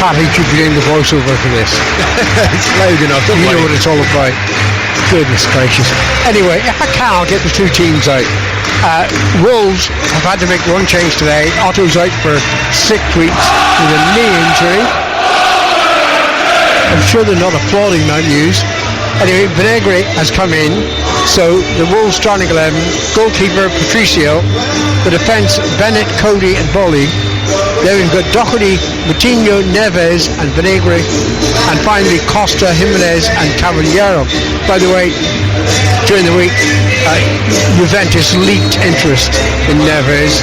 Paddy should be doing the voiceover for this. It's loud enough, don't You know worry. what it's all about. Goodness gracious. Anyway, if I can, I'll get the two teams out. Wolves have had to make one change today. Otto's out for 6 weeks with a knee injury. I'm sure they're not applauding that news. Anyway, Vinegre has come in, so the Wolves starting 11, goalkeeper Patricio, the defence Bennett, Cody and Bolly. Then we've got Doherty, Moutinho, Neves and Vinegre, and finally Costa, Jimenez and Cavallero. By the way, during the week, Juventus leaked interest in Neves,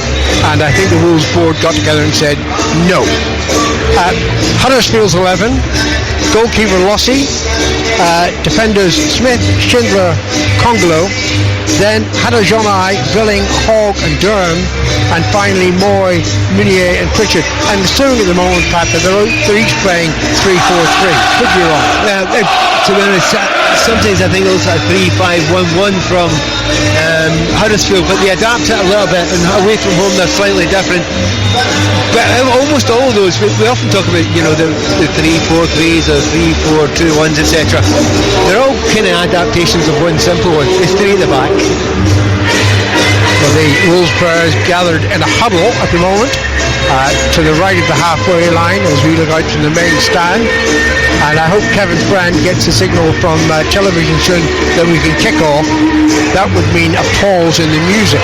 and I think the Wolves board got together and said no. Huddersfield's 11, goalkeeper Lossi, defenders Smith, Schindler, Congolo, then Hadajonai, Billing, Hogg and Durham, and finally Moy, Meunier and Pritchard. I'm assuming at the moment, Pat, that they're each playing 3-4-3. Could be wrong. To be honest, sometimes I think it's a 3-5-1-1 from Huddersfield, but they adapt it a little bit, and away from home they're slightly different. But almost all of those, we often talk about, you know, the 3-4-3s or 3-4-2-1s, etc. They're all kind of adaptations of one simple one. It's three at the back. Well, the Wolves players gathered in a huddle at the moment to the right of the halfway line as we look out from the main stand, and I hope Kevin Friend gets a signal from television soon that we can kick off. That would mean a pause in the music.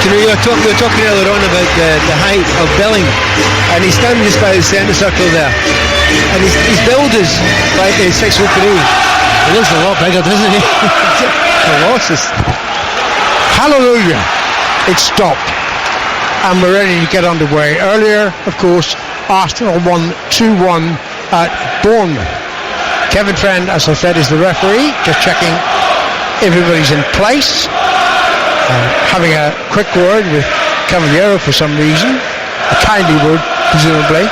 You know, we were talking earlier on about the height of Billing, and he's standing just by the centre circle there, and his build is like 6'3". He looks a lot bigger, doesn't he? Colossus. Hallelujah! It stopped, and we're ready to get underway. Earlier, of course, Arsenal won 2-1 at Bournemouth. Kevin Friend, as I said, is the referee, just checking everybody's in place. Having a quick word with Cavallero for some reason, a kindly word presumably,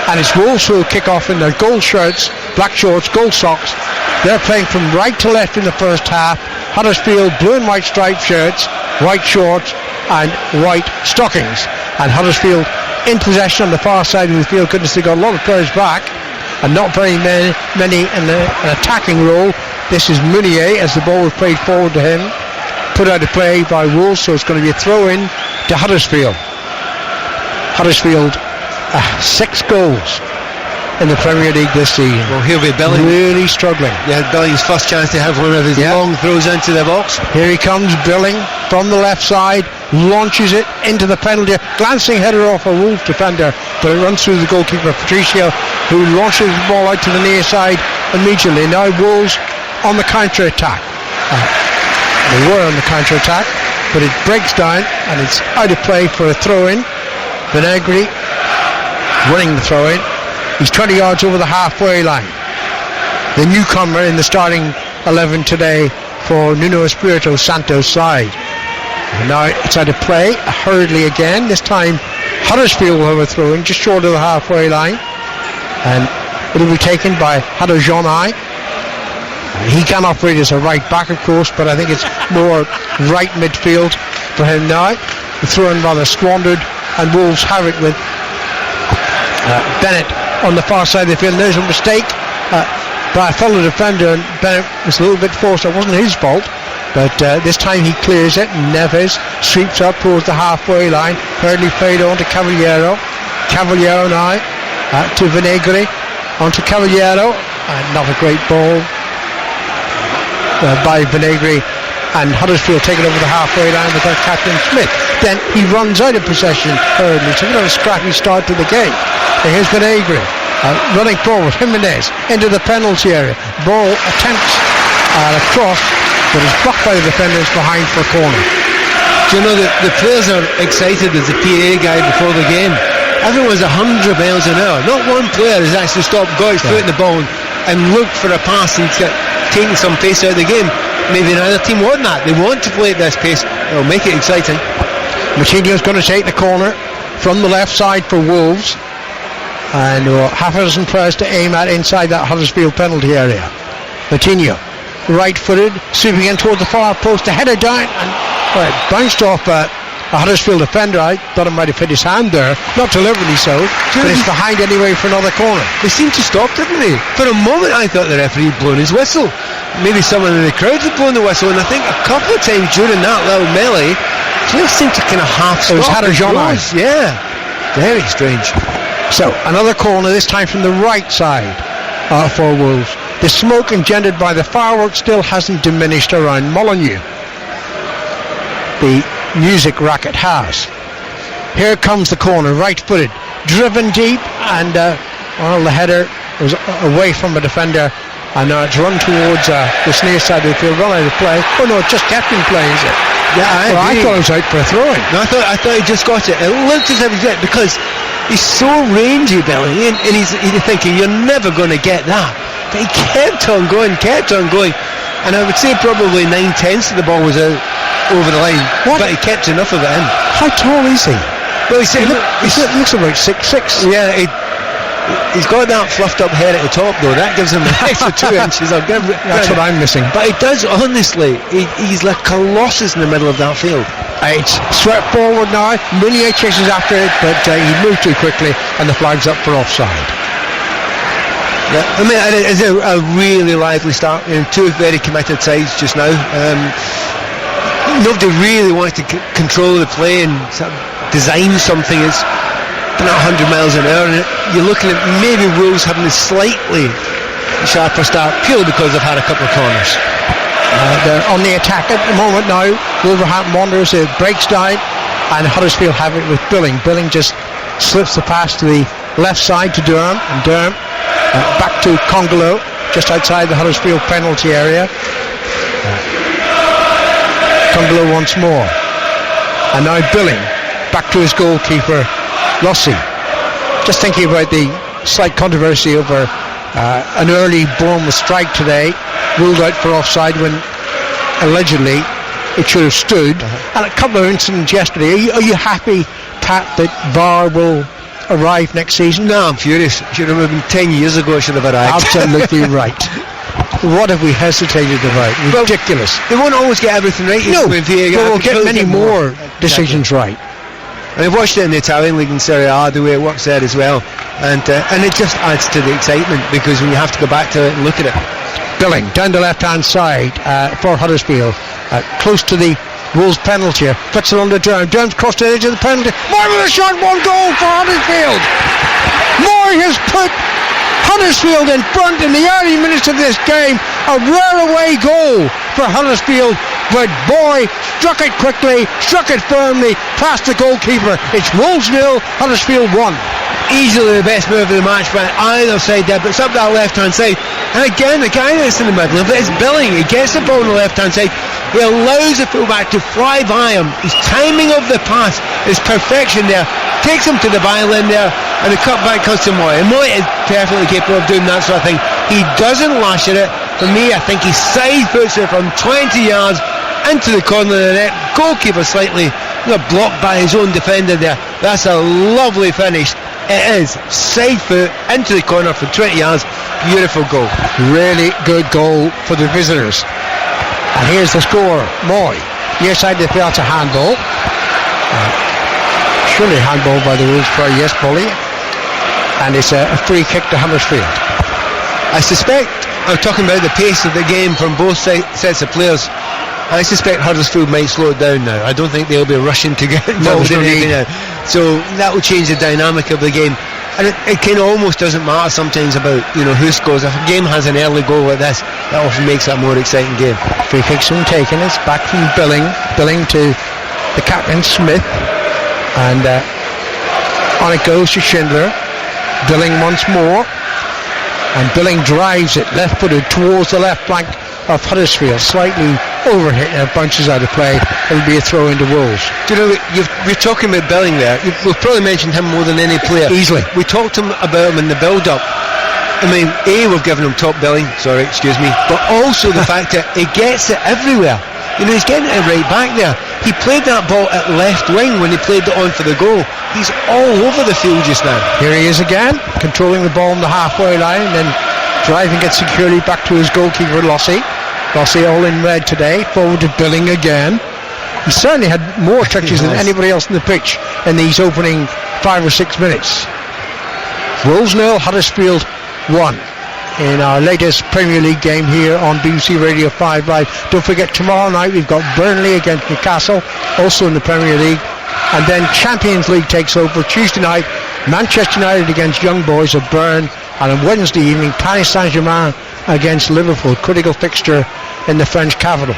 and it's Wolves who will kick off in their gold shirts, black shorts, gold socks. They're playing from right to left in the first half. Huddersfield blue and white striped shirts, white shorts and white stockings, and Huddersfield in possession on the far side of the field. Goodness, they got a lot of players back and not very many in an attacking role. This is Meunier as the ball was played forward to him, put out of play by Wolves, so it's going to be a throw in to Huddersfield. Huddersfield 6 goals in the Premier League this season. Well, he'll be Billing. Really struggling. Yeah, Billing's first chance to have one of his long throws into the box. Here he comes, Billing from the left side, launches it into the penalty, glancing header off a Wolves defender, but it runs through the goalkeeper Patricio, who launches the ball out to the near side immediately. Now Wolves on the counter-attack. They were on the counter-attack, but it breaks down and it's out of play for a throw-in. Vinegre winning the throw-in. He's 20 yards over the halfway line. The newcomer in the starting 11 today for Nuno Espirito Santo's side. And now it's out of play, hurriedly again. This time Huddersfield will have a throw-in just short of the halfway line. And it'll be taken by Hadajonai. He can operate as a right back, of course, but I think it's more right midfield for him now. The throw-in rather squandered, and Wolves have it with Bennett on the far side of the field. There's a mistake by a fellow defender, and Bennett was a little bit forced. It wasn't his fault, but this time he clears it, and Neves sweeps up towards the halfway line. Hurriedly played on to Cavallero. Cavallero now to Vinegre, on to Cavallero, and not a great ball by Vinegre, and Huddersfield taken over the halfway line with their captain Smith. Then he runs out of possession hurriedly. It's a bit of a scrappy start to the game. And here's Vinegre running forward. Jimenez into the penalty area. Ball attempts a cross, but is blocked by the defenders behind for a corner. Do you know that the players are excited as the PA guy before the game? Everyone's 100 miles an hour. Not one player has actually stopped, got his foot in the ball and looked for a pass and taken some pace out of the game. Maybe neither team want that. They want to play at this pace. It'll make it exciting. Moutinho's going to take the corner from the left side for Wolves, and half a dozen players to aim at inside that Huddersfield penalty area. Moutinho, right-footed, sweeping in towards the far post, the header down, and it bounced off a Huddersfield defender. I thought it might have hit his hand there, not deliberately so, but it's behind anyway for another corner. They seemed to stop, didn't they? For a moment I thought the referee had blown his whistle. Maybe someone in the crowd had blown the whistle, and I think a couple of times during that little melee, players seemed to kind of half stop. It was Huddersfield. Yeah, very strange. So another corner, this time from the right side for Wolves. The smoke engendered by the fireworks still hasn't diminished around Molineux. The music racket has. Here comes the corner, right-footed, driven deep, and the header was away from a defender, and now it's run towards this near side of the field, run out of play. Oh no, it just kept in play, is it? Yeah, I thought it was out for a throw-in. No, I thought he just got it. It looked as if he did, because he's so rangy, Billy, and he's thinking you're never going to get that. But he kept on going, and I would say probably 9/10 of the ball was out over the line, but he kept enough of it in. How tall is he? Well, he looks about 6'6". Yeah, he's got that fluffed up hair at the top though. That gives him an extra 2 inches. That's what I'm missing. But he does, honestly, he's like colossus in the middle of that field. It's swept forward now. Meunier chases after it, but he moved too quickly, and the flag's up for offside. Yeah, I mean, it's a really lively start. Two very committed sides just now. Nobody really wants to control the play and sort of design something. It's been at 100 miles an hour, and you're looking at maybe Wolves having a slightly sharper start purely because they've had a couple of corners. They're on the attack at the moment now. Wolverhampton Wanderers, it breaks down, and Huddersfield have it with Billing. Billing just slips the pass to the left side to Durham, and Durham back to Congolo, just outside the Huddersfield penalty area. Congolo once more, and now Billing back to his goalkeeper Rossi. Just thinking about the slight controversy over an early Bournemouth strike today, ruled out for offside when allegedly it should have stood, and a couple of incidents yesterday. Are you happy, Pat, that VAR will arrive next season? No, I'm furious. It should have been 10 years ago. It should have arrived. Absolutely right. What have we hesitated about? Ridiculous. They won't always get everything right. No, but we'll get many more decisions right. And I've watched it in the Italian league in Serie A, the way it works there as well, and it just adds to the excitement, because when you have to go back to it and look at it. Billing down the left-hand side for Huddersfield, close to the Wolves penalty. Puts it under Durham. Durham's crossed the edge of the penalty. Moore with a shot, 1 goal for Huddersfield. Moore has put Huddersfield in front in the early minutes of this game. A rare away goal for Huddersfield, but boy, struck it quickly, struck it firmly, past the goalkeeper. It's Wolves 0, Huddersfield 1. Easily the best move of the match by either side there, but it's up that left hand side, and again the guy that's in the middle of it is Billing. He gets the ball on the left hand side, he allows the fullback to fly by him. His timing of the pass is perfection there, takes him to the byline there, and the cutback comes to Moy, and Moy is perfectly capable of doing that sort of thing. He doesn't lash at it. For me, I think he side puts it from 20 yards into the corner of the net. Goalkeeper slightly blocked by his own defender there. That's a lovely finish. It is side foot into the corner for 20 yards. Beautiful goal. Really good goal for the visitors. And here's the score. Moy, near side of the field, a handball. Surely handball by the Wolves player. Yes, Polly. And it's a free kick to Huddersfield. I suspect, I'm talking about the pace of the game from both sets of players, I suspect Huddersfield might slow it down now. I don't think they'll be rushing to get involved in anything now. So that will change the dynamic of the game. And it kind of almost doesn't matter sometimes about who scores. If a game has an early goal like this, that often makes it a more exciting game. Free kick soon taken. It's back from Billing to the captain Smith, and on it goes to Schindler. Billing once more, and Billing drives it left-footed towards the left flank of Huddersfield, slightly overhit and bounces out of play. It'll be a throw into Wolves. We're talking about Billing there. We've probably mentioned him more than any player. Easily. We talked about him in the build-up. I mean, we've given him top billing, but also the fact that he gets it everywhere. He's getting it right back there. He played that ball at left wing when he played it on for the goal. He's all over the field just now. Here he is again, controlling the ball on the halfway line, and then driving it securely back to his goalkeeper, Lossie. Lossie all in red today, forward to Billing again. He certainly had more touches than anybody else on the pitch in these opening 5 or 6 minutes. Wolves 0, Huddersfield 1 in our latest Premier League game here on BBC Radio 5 Live. Don't forget, tomorrow night we've got Burnley against Newcastle, also in the Premier League, and then Champions League takes over Tuesday night, Manchester United against Young Boys of Bern, and on Wednesday evening Paris Saint-Germain against Liverpool, critical fixture in the French capital.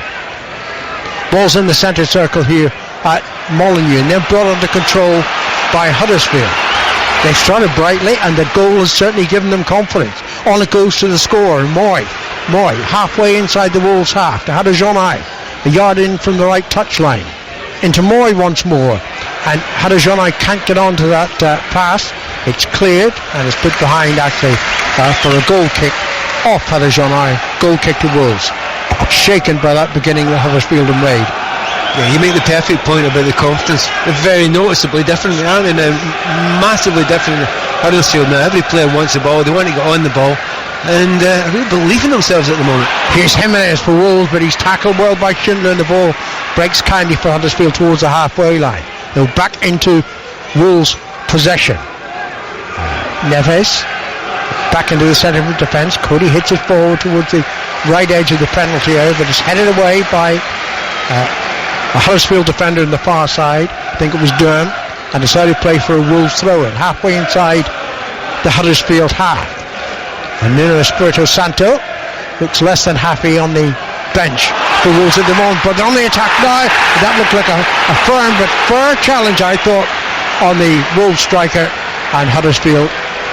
Ball's in the centre circle here at Molineux, and they're brought under control by Huddersfield. They've started brightly, and the goal has certainly given them confidence. On it goes to the scorer, Moy, halfway inside the Wolves' half, to Huddersfield, a yard in from the right touchline. Into Moy once more, and Huddersfield can't get onto that pass. It's cleared, and it's put behind actually for a goal kick off Huddersfield, goal kick to Wolves. Shaken by that beginning that Huddersfield have made. Yeah, you make the perfect point about the confidence. They're very noticeably different, aren't they now? Massively different. Huddersfield now, every player wants the ball, they want to get on the ball, and really believe in themselves at the moment. Here's Jimenez for Wolves, but he's tackled well by Schindler, and the ball breaks kindly for Huddersfield towards the halfway line. They'll back into Wolves' possession. Neves back into the centre of the defence. Cody hits it forward towards the right edge of the penalty area, but it's headed away by a Huddersfield defender on the far side. I think it was Durham, and decided to play for a Wolves throw-in halfway inside the Huddersfield half. And Nuno Espirito Santo looks less than happy on the bench for Wolves at the moment, but on the attack now. That looked like a firm but fair challenge, I thought, on the Wolves striker, and Huddersfield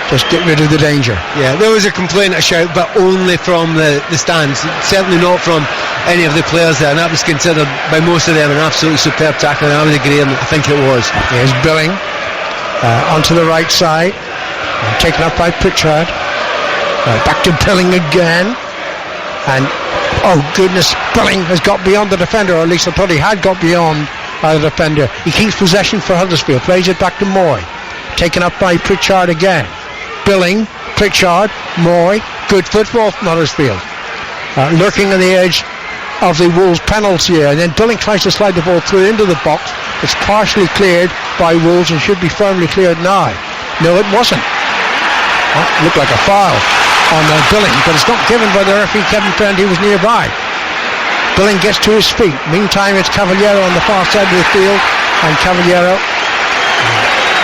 just get rid of the danger. Yeah, there was a complaint, a shout, but only from the stands, certainly not from any of the players there, and that was considered by most of them an absolutely superb tackle, and I would agree, and I think it was. Here's Billing onto the right side, taken up by Pritchard. Back to Billing again, and oh goodness, Billing has got beyond the defender, or at least I thought he had got beyond the defender. He keeps possession for Huddersfield, plays it back to Moy, taken up by Pritchard again. Billing, Pritchard, Moy, good football from Huddersfield, lurking on the edge of the Wolves penalty area, and then Billing tries to slide the ball through into the box. It's partially cleared by Wolves and should be firmly cleared now. No, it wasn't. It looked like a foul on Billing, but it's not given by the referee Kevin Friend, who was nearby. Billing gets to his feet. Meantime, it's Cavallero on the far side of the field, and Cavallero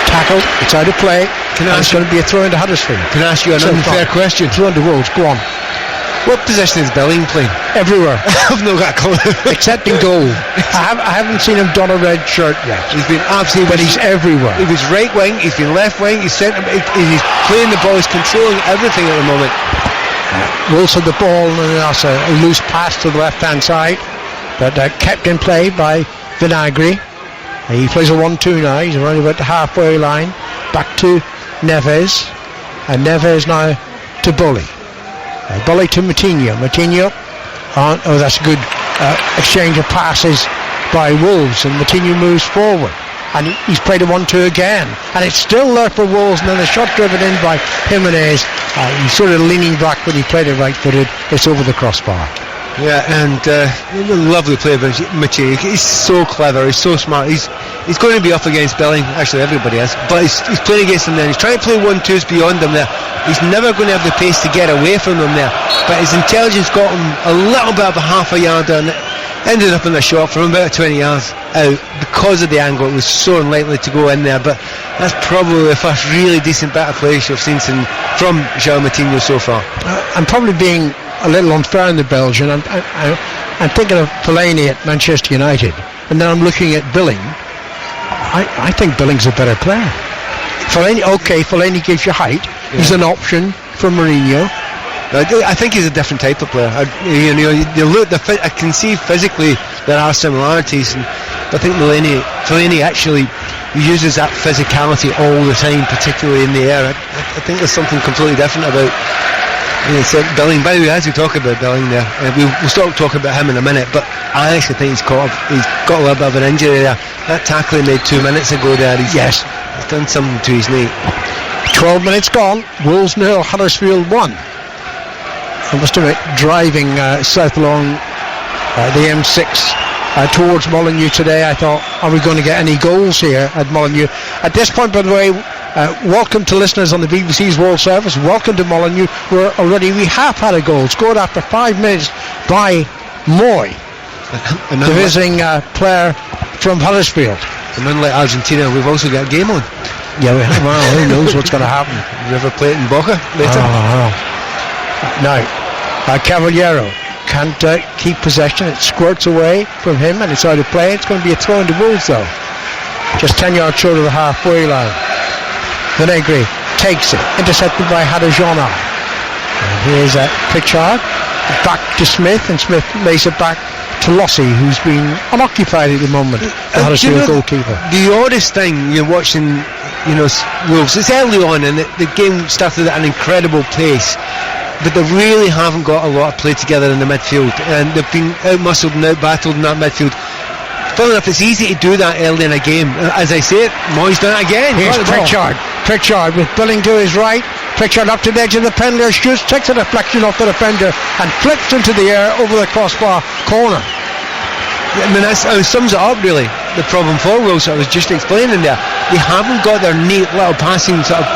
tackled. It's out of play. It's going to be a throw into Huddersfield. Can I ask you an unfair question? Throw into Wolves. Go on. What position is Billing playing? Everywhere. I've not got a clue. Except in goal. I haven't seen him don a red shirt yet. He's been absolutely... But he's everywhere. He was right wing, he's been left wing, he's playing the ball, he's controlling everything at the moment. Wolves had the ball, and that's a loose pass to the left-hand side, but kept in play by Vinagre. He plays a 1-2 now. He's around about the halfway line. Back to Neves, and Neves now to Bully. Bully to Moutinho. That's a good exchange of passes by Wolves, and Moutinho moves forward, and he's played a 1-2 again, and it's still there for Wolves, and then the shot driven in by Jimenez. He's sort of leaning back when he played it right-footed. It's over the crossbar. Yeah, and lovely play by Moutinho. He's so clever, he's so smart. He's going to be up against Billing, actually everybody is, but he's playing against him there. He's trying to play 1-2s beyond him there. He's never going to have the pace to get away from them there, but his intelligence got him a little bit of a half a yard and ended up in a shot from about 20 yards out because of the angle. It was so unlikely to go in there, but that's probably the first really decent bit of play you've seen from João Moutinho so far. I'm probably being a little unfair in the Belgian. I'm thinking of Fellaini at Manchester United, and then I'm looking at Billing. I think Billing's a better player. Fellaini gives you height. Yeah. He's an option for Mourinho. I think he's a different type of player. I can see physically there are similarities, and I think Fellaini actually uses that physicality all the time, particularly in the air. I think there's something completely different about Billing. By the way, as we talk about Billing there, we'll start talking about him in a minute, but I actually think he's got a little bit of an injury there. That tackle he made 2 minutes ago there, he's done something to his knee. 12 minutes gone. Wolves 0, Huddersfield 1. I must admit, driving south along the M6 towards Molineux today. I thought, are we going to get any goals here at Molineux? At this point, by the way, welcome to listeners on the BBC's World Service. Welcome to Molineux, where already we have had a goal scored after 5 minutes by Moy, the visiting player from Huddersfield. And unlike Argentina, we've also got a game on. Yeah, well, who knows what's going to happen. You ever play it in Boca later? Now, Cavallero can't keep possession. It squirts away from him and it's out of play. It's going to be a throw into Wolves though. Just 10 yards short of the halfway line. Vinegri takes it, intercepted by Hadajona. And here's Pritchard back to Smith, and Smith lays it back to Lossie, who's been unoccupied at the moment, the Huddersfield goalkeeper. The oddest thing you're watching, Wolves, it's early on and the game started at an incredible pace, but they really haven't got a lot of play together in the midfield, and they've been out-muscled and out-battled in that midfield. Funnily enough, it's easy to do that early in a game. As I say it, Moy's done it again. Here's Pritchard with Billing to his right. Pritchard up to the edge of the penalty, shoots, takes a deflection off the defender and flips into the air over the crossbar corner. I mean, that sums it up really. The problem for Wolves, I was just explaining there, they haven't got their neat little passing sort of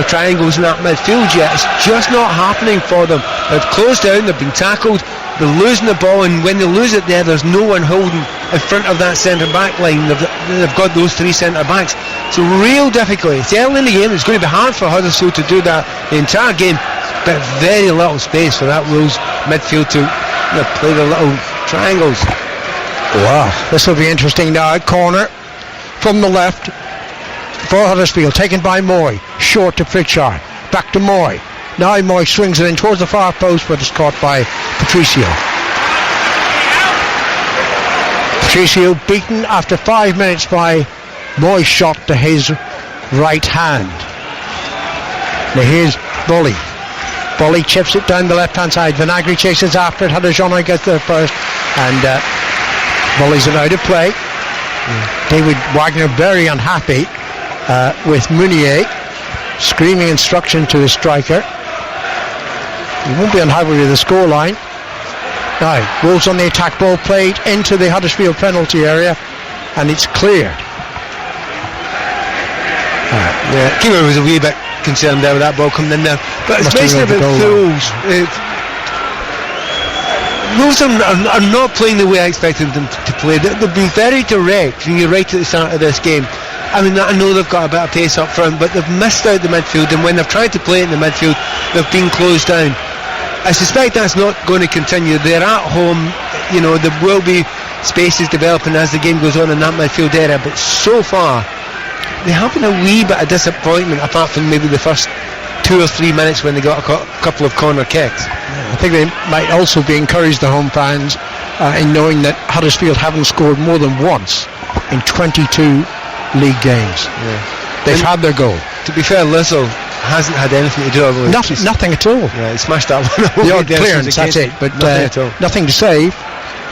triangles in that midfield yet. It's just not happening for them. They've closed down, they've been tackled, they're losing the ball, and when they lose it there's no one holding in front of that centre-back line. They've got those three centre-backs. So real difficulty. It's early in the game, it's going to be hard for Huddersfield to do that the entire game, but very little space for that Wolves midfield to play the little triangles. Wow, this will be interesting now. Corner from the left for Huddersfield, taken by Moy, short to Pritchard, back to Moy. Now Moy swings it in towards the far post, but it's caught by Patricio. Patricio beaten after 5 minutes by Moy's shot to his right hand. Now here's Bully. Bully chips it down the left hand side. Vinagri chases after it. Hadajona gets there first, and Bully's out of play. David Wagner very unhappy with Meunier screaming instruction to the striker. He won't be unhappy with the scoreline. Now, Wolves on the attack, ball played into the Huddersfield penalty area, and it's cleared. Keeper was a wee bit concerned there with that ball coming in there, but especially about Wolves. Wolves are not playing the way I expected them to play. They'll be very direct when you're right at the start of this game. I mean, I know they've got a bit of pace up front, but they've missed out the midfield, and when they've tried to play it in the midfield, they've been closed down. I suspect that's not going to continue. They're at home, there will be spaces developing as the game goes on in that midfield area, but so far they have been a wee bit of disappointment, apart from maybe the first 2 or 3 minutes when they got a couple of corner kicks. I think they might also be encouraged, the home fans, in knowing that Huddersfield haven't scored more than once in 22 league games. They've had their goal. To be fair, Lissel hasn't had anything to do with it. Nothing at all. Yeah, he smashed that one. The odd clearance, that's it, but nothing at all. Nothing to save.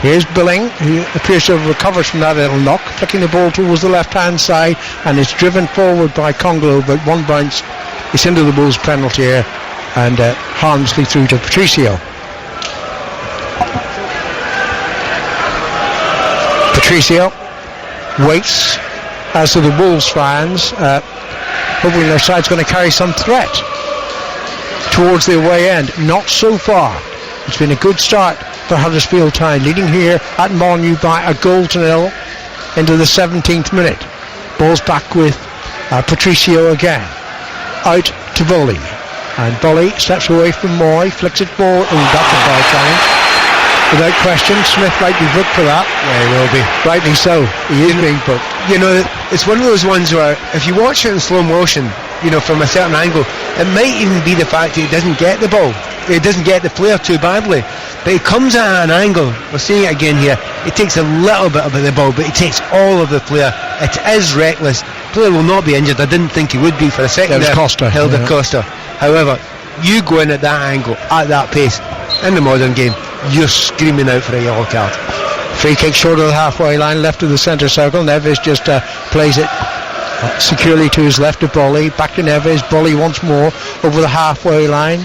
Here's Billing, who appears to have recovered from that little knock, flicking the ball towards the left hand side, and it's driven forward by Congolo, but one bounce is into the Bulls penalty area and harmlessly through to Patricio. Patricio waits, as do the Wolves fans, hoping their side's going to carry some threat towards the away end. Not so far. It's been a good start for Huddersfield Town, leading here at Molineux by a goal to nil into the 17th minute. Ball's back with Patricio again. Out to Bully. And Bully steps away from Moy, flicks it forward. Oh, that's a foul challenge. Without question, Smith might be booked for that. Yeah, he will be. Rightly so. He is being booked. It's one of those ones where if you watch it in slow motion, from a certain angle, it might even be the fact that he doesn't get the ball. He doesn't get the player too badly. But he comes at an angle. We're seeing it again here. He takes a little bit of the ball, but he takes all of the player. It is reckless. The player will not be injured. I didn't think he would be for a second. It was Costa. Hilda Costa. However, you go in at that angle, at that pace, in the modern game, you're screaming out for a yellow card. Free kick short of the halfway line, left of the centre circle. Neves just plays it securely to his left of Bully. Back to Neves. Bully once more over the halfway line.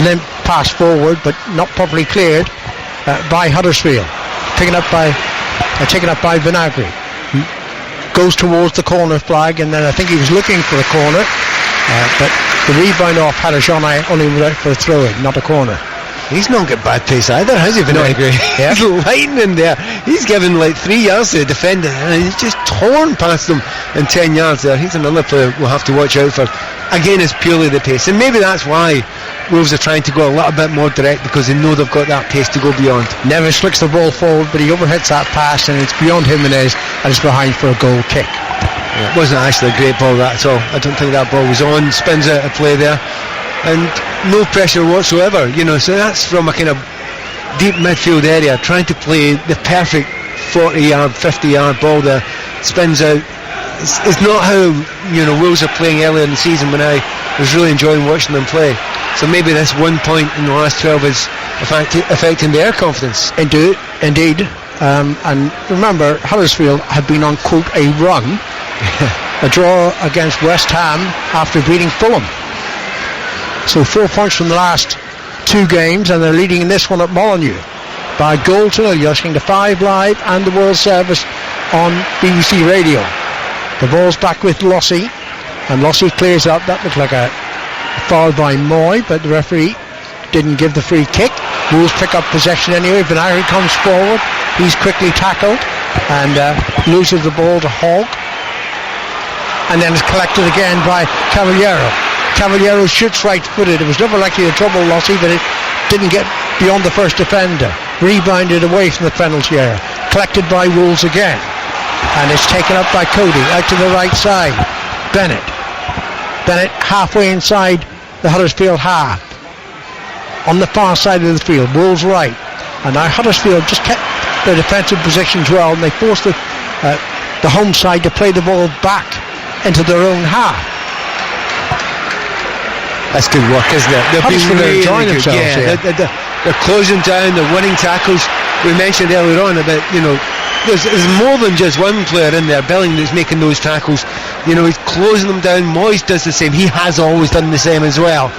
Limp pass forward, but not properly cleared by Huddersfield. Picking up by taken up by Vinagre. Goes towards the corner flag, and then I think he was looking for a corner, but the rebound off Huddersfield only went out for a throw-in, not a corner. He's not got bad pace either, has he, Vinagre? Yeah. He's lightning there. He's given like 3 yards to the defender, and he's just torn past them in 10 yards there. He's another player we'll have to watch out for. Again, it's purely the pace, and maybe that's why Wolves are trying to go a little bit more direct, because they know they've got that pace to go beyond. Neves flicks the ball forward, but he overhits that pass, and it's beyond Jimenez, and it's behind for a goal kick. Yeah, it wasn't actually a great ball, that at all. I don't think that ball was on. Spins out of play there, and no pressure whatsoever, so that's from a kind of deep midfield area, trying to play the perfect 40-yard, 50-yard ball there. Spins out. It's not how Wolves are playing earlier in the season, when I was really enjoying watching them play. So maybe this 1 point in the last 12 is affecting their confidence. Indeed. And remember, Huddersfield had been on, quote, a run, a draw against West Ham after beating Fulham. So 4 points from the last 2 games, and they're leading in this one at Molineux by a goal to nil. You're listening to 5 Live and the World Service on BBC Radio. The ball's back with Lossie, and Lossie clears up. That looked like a foul by Moy, but the referee didn't give the free kick. Wolves pick up possession anyway. Vinagre comes forward. He's quickly tackled and loses the ball to Hogg, and then it's collected again by Cavallero. Cavallero shoots right-footed. It was never likely to trouble Lossie, but it didn't get beyond the first defender. Rebounded away from the penalty area. Collected by Wolves again, and it's taken up by Cody out to the right side. Bennett halfway inside the Huddersfield half, on the far side of the field. Wolves right, and now Huddersfield just kept their defensive positions well, and they forced the home side to play the ball back into their own half. That's good work, isn't it? They've been really enjoying good. themselves. Yeah, they're closing down, they're winning tackles. We mentioned earlier on about, there's more than just one player in there. Belling that's making those tackles. He's closing them down. Moyes does the same. He has always done the same as well.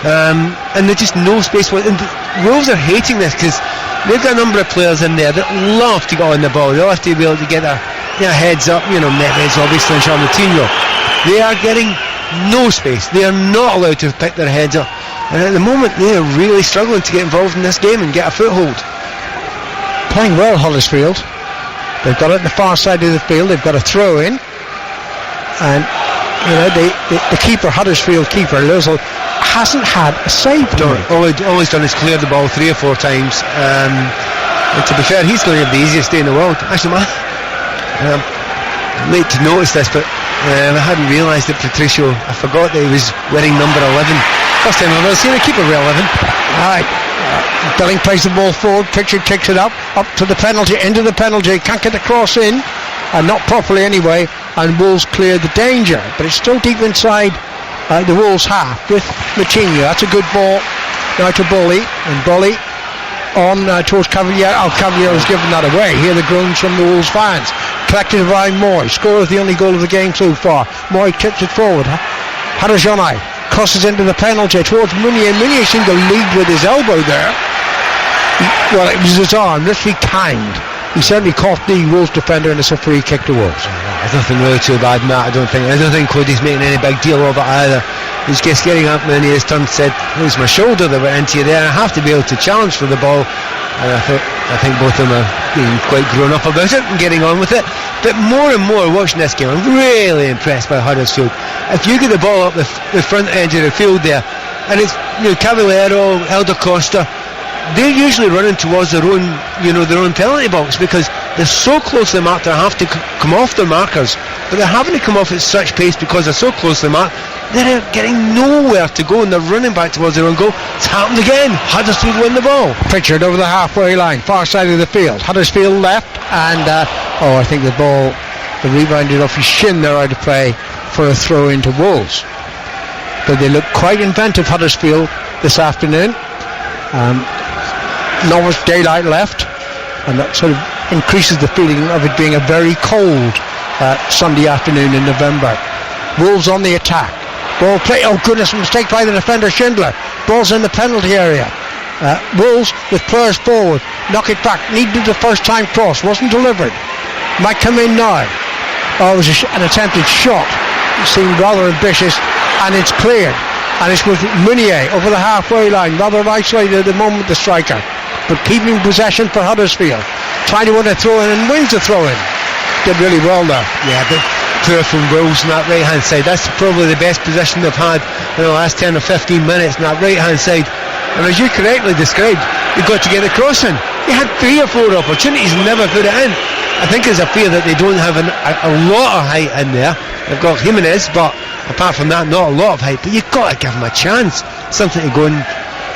And there's just no space for it. And Wolves are hating this, because they've got a number of players in there that love to go on the ball. They love to be able to get their heads up. Neves, obviously, and Charlatino. They are getting no space. They are not allowed to pick their heads up. And at the moment, they are really struggling to get involved in this game and get a foothold. Playing well, Huddersfield. They've got it in the far side of the field. They've got a throw in, and the keeper, Huddersfield keeper Lizzle, hasn't had a save. All he's done is clear the ball 3 or 4 times. And to be fair, he's going to have the easiest day in the world. Actually, late to notice this, but I hadn't realised that Patricio, I forgot that he was wearing number 11. First time I've ever seen a keeper wear 11. Right. Belling plays the ball forward. Pritchard kicks it up to the penalty, into the penalty. Can't get the cross in, and not properly anyway. And Wolves clear the danger, but it's still deep inside the Wolves half with Moutinho. That's a good ball now to Bully, and Bully on towards Cavallero. Cavallero's given that away. Hear the groans from the Wolves fans. Collected by Moy. Scores the only goal of the game so far. Moy tips it forward. Huddersfield crosses into the penalty towards Meunier. Meunier seemed to lead with his elbow there. Well, it was his arm. Let's be kind. He certainly caught the Wolves defender, and it's a free kick to Wolves. There's nothing really too bad in that, I don't think Cody's making any big deal of it either. He's just getting up, and his turn said, it was my shoulder that went into you there. I have to be able to challenge for the ball. And I think both of them are being quite grown up about it and getting on with it. But more and more watching this game, I'm really impressed by Huddersfield. If you get the ball up the front edge of the field there, and it's Cavallero, Elder Costa, they're usually running towards their own penalty box, because they're so closely marked they have to come off their markers, but they're having to come off at such pace because they're so closely marked. They're getting nowhere to go, and they're running back towards their own goal. It's happened again. Huddersfield win the ball. Pritchard over the halfway line, far side of the field. Huddersfield left, and I think the rebounded off his shin there out of play for a throw into Wolves. But they look quite inventive, Huddersfield, this afternoon. Not much daylight left, and that sort of increases the feeling of it being a very cold Sunday afternoon in November. Wolves on the attack. Ball play. Oh goodness! Mistake by the defender Schindler. Ball's in the penalty area. Wolves with players forward. knock it back. Needed the first time cross, wasn't delivered. Might come in now. Oh, it was an attempted shot. It seemed rather ambitious, and it's cleared. And it's with Meunier over the halfway line, rather isolated at the moment, the striker, but keeping possession for Huddersfield, trying to win a throw in and wins the throw in. Did really well there. Yeah, but poor from Wolves on that right hand side. That's probably the best possession they've had in the last 10 or 15 minutes on that right hand side. And as you correctly described, you've got to get the cross in. He had 3 or 4 opportunities and never put it in. I think there's a fear that they don't have a lot of height in there. They've got Jimenez, but apart from that, not a lot of height. But you've got to give him a chance, something to go and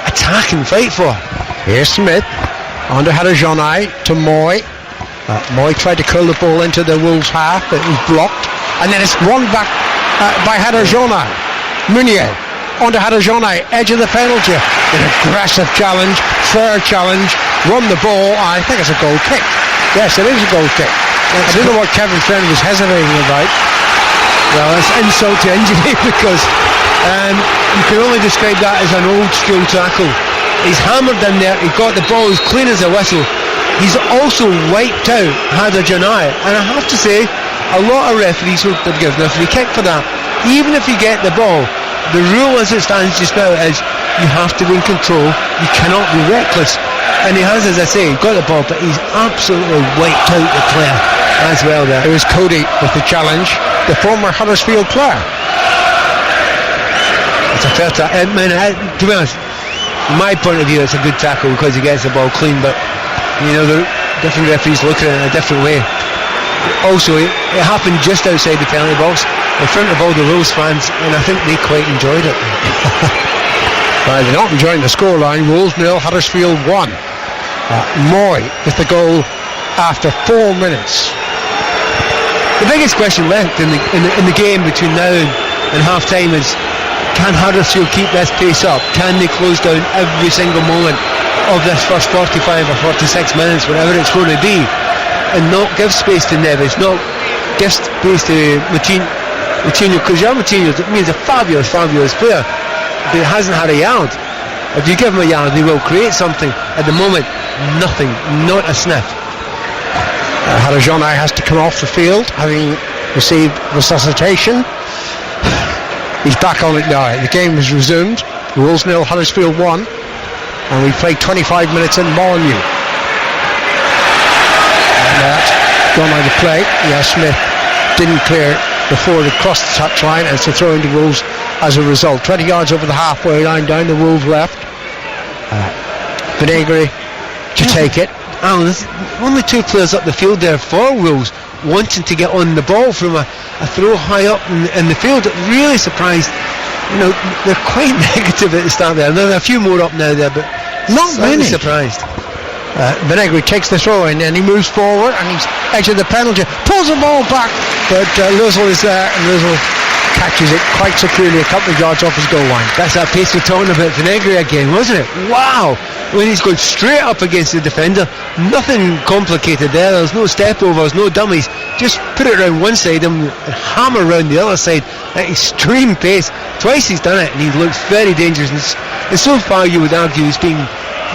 attack and fight for. Here's Smith, under Harajonai to Moy. Moy tried to curl the ball into the Wolves half, but it was blocked. And then it's won back by Harajonai. Meunier onto Harajonai, edge of the penalty. An aggressive challenge, fair challenge, run the ball. I think it's a goal kick. Yes, it is a goal kick. I don't know what Kevin Friend was hesitating about. Well, it's insult to injury because you can only describe that as an old school tackle. He's hammered in there, he got the ball as clean as a whistle. He's also wiped out Harajonai, and I have to say, a lot of referees would give the free kick for that. Even if you get the ball, the rule as it stands just now is you have to be in control, you cannot be reckless. And he has, as I say, got the ball, but he's absolutely wiped out the player as well there. It was Cody with the challenge, the former Huddersfield player. It's a fair tackle. To be honest, from my point of view, it's a good tackle because he gets the ball clean, but you know, the different referees look at it in a different way. Also, it happened just outside the penalty box in front of all the Wolves fans, and I think they quite enjoyed it. They're not enjoying the scoreline. Wolves 0, Huddersfield 1. Moy with the goal after 4 minutes. The biggest question left in the game between now and half time is, can Huddersfield keep this pace up? Can they close down every single moment of this first 45 or 46 minutes, whatever it's going to be, and not give space to Neves, not give space to Moutinho, because Moutinho means a fabulous player, but he hasn't had a yard. If you give him a yard, he will create something. At the moment, nothing, not a sniff. Harajonai has to come off the field, having received resuscitation. He's back on it now. The game is resumed. Wolves 0, Huddersfield 1. And we played 25 minutes in Molyneux. And that's gone out of play. Yeah, Smith didn't clear before it crossed the touchline, and it's a throw into Wolves as a result. 20 yards over the halfway line, down the Wolves left. Benegri to take it. Alan, there's only 2 players up the field there for Wolves wanting to get on the ball from a throw high up in the field. It really surprised. You know, they're quite negative at the start there. There are a few more up now there, but not many. Surprised. Benegri takes the throw in and he moves forward and he's edge of the penalty, pulls the ball back, but Luzzel is there and Luzzel catches it quite securely a couple of yards off his goal line. That's that pace we're talking about, Benegri again, wasn't it? Wow! When he's going straight up against the defender, nothing complicated there. There's no step overs, no dummies. Just put it around one side and hammer around the other side at extreme pace. Twice he's done it and he looks very dangerous. And so far you would argue he's been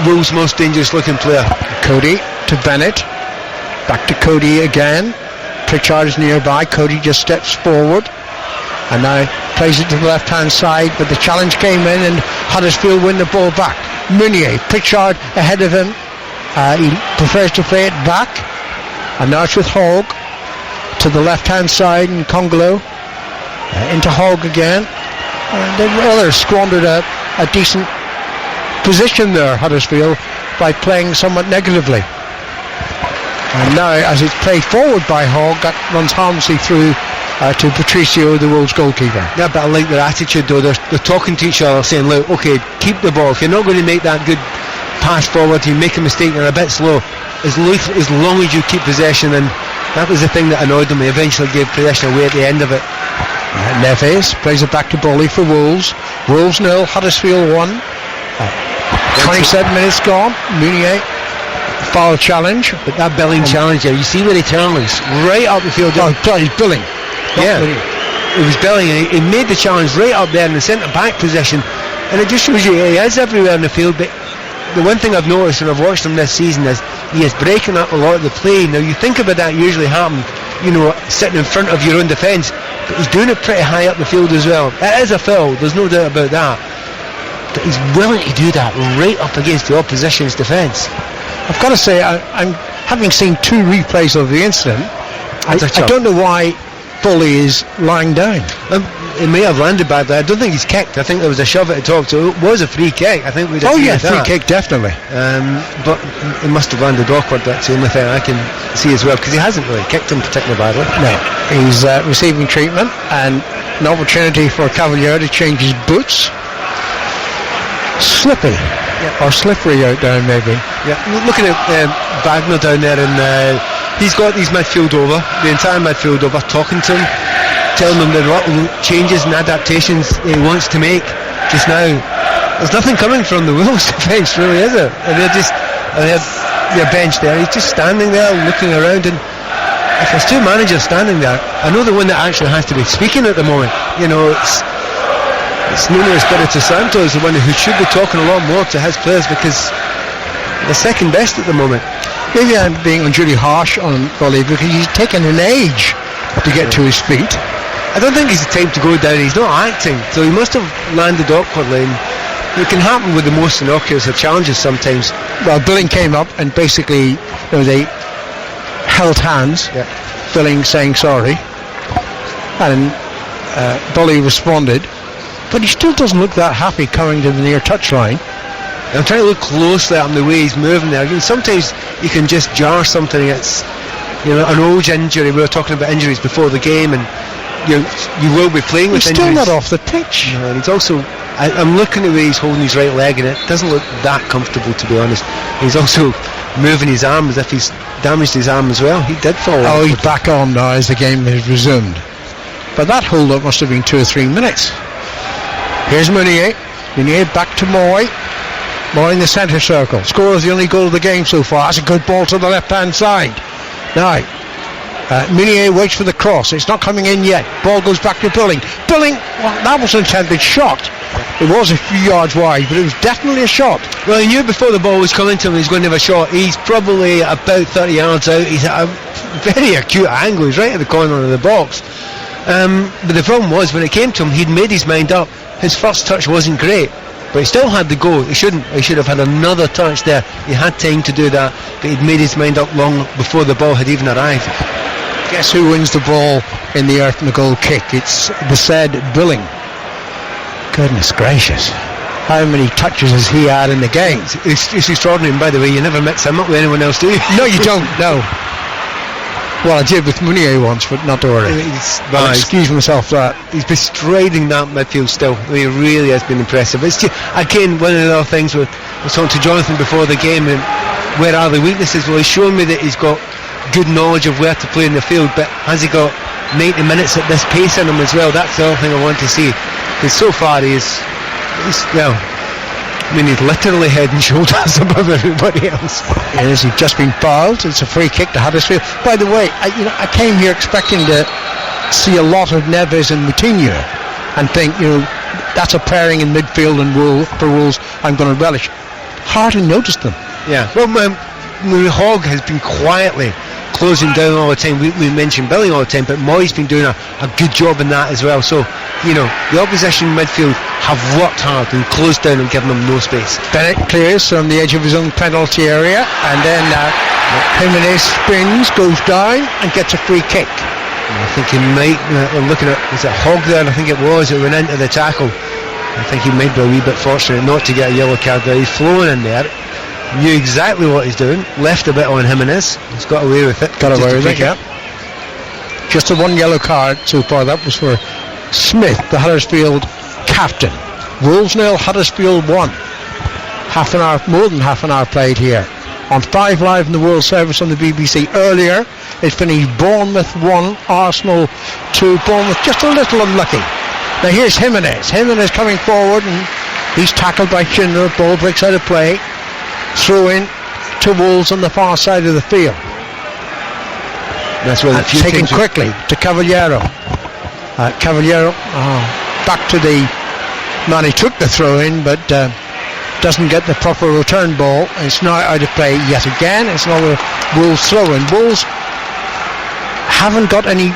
Wolves' most dangerous looking player. Cody to Bennett, back to Cody again. Pritchard is nearby. Cody just steps forward and now plays it to the left hand side, but the challenge came in and Huddersfield win the ball back. Meunier, Pritchard ahead of him. He prefers to play it back, and now it's with Hogg to the left hand side, and Congolo into Hogg again. And the others squandered a decent position there, Huddersfield, by playing somewhat negatively. And now, as it's played forward by Hogg, that runs harmlessly through to Patricio, the Wolves goalkeeper. Yeah, but I like their attitude though. They're talking to each other, saying, look, okay, keep the ball. If you're not going to make that good pass forward, you make a mistake, you're a bit slow. As long as you keep possession, and that was the thing that annoyed them. They eventually gave possession away at the end of it. Neves plays it back to Bowley for Wolves. Wolves 0, Huddersfield 1. 27 minutes gone. Meunier, foul challenge. But that Billing challenge there, you see where he turns right up the field. Oh, sorry, he's Billing. Yeah, it was Billing, and he made the challenge right up there in the centre back position, and it just shows you he is everywhere in the field, but the one thing I've noticed when I've watched him this season is he is breaking up a lot of the play. Now you think about that usually happen, sitting in front of your own defence, but he's doing it pretty high up the field as well. It is a foul, there's no doubt about that, but he's willing to do that right up against the opposition's defence. I've got to say, I'm having seen 2 replays of the incident. I don't know why Bully is lying down. It may have landed badly. I don't think he's kicked. I think there was a shove at the top, so it was a free kick. I think we'd free kick, definitely. But it must have landed awkward. That's the only thing I can see as well, because he hasn't really kicked him particularly badly. No, he's receiving treatment and an opportunity for Cavalier to change his boots. Slippy. Or slippery out down, maybe. Yeah, looking at Wagner down there, and he's got his midfield over, the entire midfield over, talking to him, telling him the little changes and adaptations he wants to make just now. There's nothing coming from the Wolves defence, really, is it? And they're bench there. He's just standing there looking around, and if there's 2 managers standing there, I know the one that actually has to be speaking at the moment. It's Nuno Espirito Santo is the one who should be talking a lot more to his players, because they're second best at the moment. Maybe I'm being unduly harsh on Bully, because he's taken an age to get to his feet. I don't think he's the time to go down. He's not acting, so he must have landed awkwardly, and it can happen with the most innocuous of challenges sometimes. Well, Billing came up and basically they held hands, Billing saying sorry, and Bully responded, but he still doesn't look that happy coming to the near touchline. I'm trying to look closely at him, the way he's moving there. Sometimes you can just jar something. It's an old injury. We were talking about injuries before the game, and you will be playing with injuries. He's still not off the pitch. No, and he's also, I'm looking at the way he's holding his right leg, and it doesn't look that comfortable, to be honest. He's also moving his arm as if he's damaged his arm as well. He did fall. Oh, he's back on now as the game has resumed. But that hold-up must have been 2 or 3 minutes. Here's Meunier back to Moy in the centre circle. Scores the only goal of the game so far. That's a good ball to the left-hand side. Now Meunier waits for the cross. It's not coming in yet. Ball goes back to Billing. Well, that was an intended shot. It was a few yards wide, but it was definitely a shot. Well, he knew before the ball was coming to him he was going to have a shot. He's probably about 30 yards out. He's at a very acute angle. He's right at the corner of the box. But the problem was, when it came to him, he'd made his mind up. His first touch wasn't great, but he still had the goal. He should have had another touch there. He had time to do that, but he'd made his mind up long before the ball had even arrived. Guess who wins the ball in the earth and the goal kick? It's the said Billing. Goodness gracious, how many touches has he had in the game? It's extraordinary. And by the way, you never mix him up with anyone else, do you? No, you don't. No. Well, I did with Meunier once, but not to worry. I'll excuse myself for that. He's bestriding that midfield still. He really has been impressive. It's just, again, one of the other things I was talking to Jonathan before the game, and where are the weaknesses? Well, he's shown me that he's got good knowledge of where to play in the field, but has he got 90 minutes at this pace in him as well? That's the other thing I want to see, because so far he's literally head and shoulders above everybody else. Yes, he's just been fouled. It's a free kick to Huddersfield. By the way, I came here expecting to see a lot of Neves and Moutinho and think, that's a pairing in midfield and for Wolves I'm going to relish. Hardly noticed them. Yeah, well, Hogg has been quietly closing down all the time. We mentioned Billing all the time, but Moy's been doing a good job in that as well. So, the opposition midfield have worked hard and closed down and given them no space. Bennett clears from the edge of his own penalty area, and then Jimenez spins, goes down and gets a free kick. I think he might, looking at, was it Hogg there? I think it was, it went into the tackle. I think he might be a wee bit fortunate not to get a yellow card there. He's flowing in there, knew exactly what he's doing, left a bit on Jimenez. He's got away with it. Got away with it, yeah. Just the one yellow card so far. That was for Smith, the Huddersfield captain. Wolves 0, Huddersfield 1. More than half an hour played here on 5 Live in the World Service on the BBC. Earlier it finished Bournemouth 1, Arsenal 2. Bournemouth just a little unlucky. Now here's Jimenez coming forward, and he's tackled by Schindler. Ball breaks out of play. Throw in to Wolves on the far side of the field. That's where taken quickly to Cavaliero. Cavaliero back to the man who took the throw in, but doesn't get the proper return ball. It's now out of play yet again. It's another Wolves throw, and Wolves haven't got any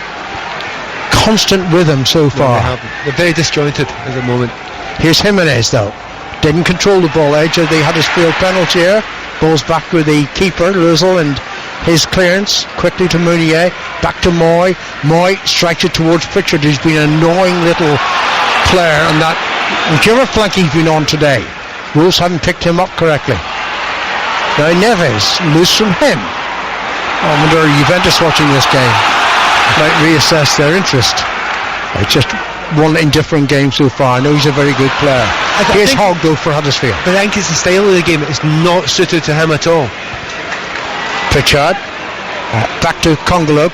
constant rhythm so far. They're very disjointed at the moment. Here's Jimenez though. Didn't control the ball, edge of the Huddersfield penalty here. Ball's back with the keeper, Luzzel, and his clearance quickly to Meunier. Back to Moy. Moy strikes it towards Pritchard, who's been an annoying little player, and that whichever flank he's been on today, Wolves haven't picked him up correctly. Now Neves, loose from him. I wonder Juventus watching this game might reassess their interest. It's just one indifferent game so far. I know he's a very good player. Here's Hogg though for Huddersfield. But I think it's the style of the game. It's not suited to him at all. Pritchard back to Congolo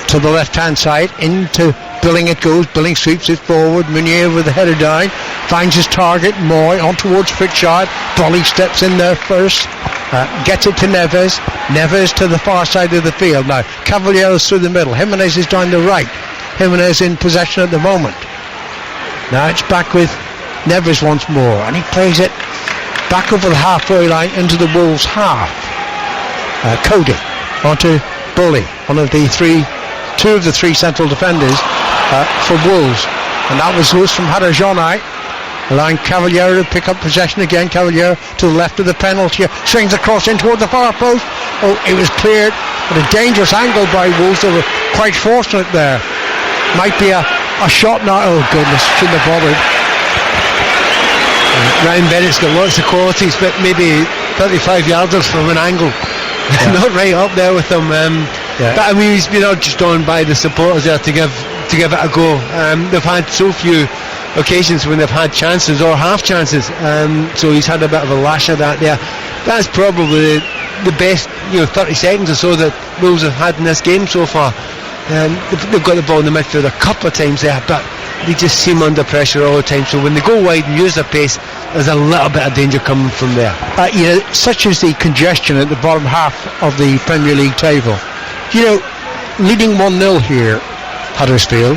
to the left hand side, into Billing it goes. Billing sweeps it forward. Meunier with the header down, finds his target. Moy on towards Pritchard. Bolly steps in there first, gets it to Neves. Neves to the far side of the field. Now Cavaliero's through the middle. Jimenez is down the right. Jimenez in possession at the moment. Now it's back with Neves once more, and he plays it back over the halfway line into the Wolves half. Cody onto Bully, two of the three central defenders for Wolves, and that was loose from Huddersfield, allowing Cavaliero to pick up possession again. Cavaliero to the left of the penalty, swings across in toward the far post. Oh, it was cleared at a dangerous angle by Wolves. They were quite fortunate there. Might be a shot now. Oh goodness, shouldn't have bothered. Ryan Bennett's got lots of qualities, but maybe 35 yarders from an angle. Not right up there with them. But I mean, he's been urged on by the supporters there to give it a go. They've had so few occasions when they've had chances or half chances, so he's had a bit of a lash at that there. That's probably the best 30 seconds or so that Wolves have had in this game so far. They've got the ball in the midfield a couple of times there, but they just seem under pressure all the time. So when they go wide and use their pace, there's a little bit of danger coming from there. Such is the congestion at the bottom half of the Premier League table. Leading 1-0 here, Huddersfield.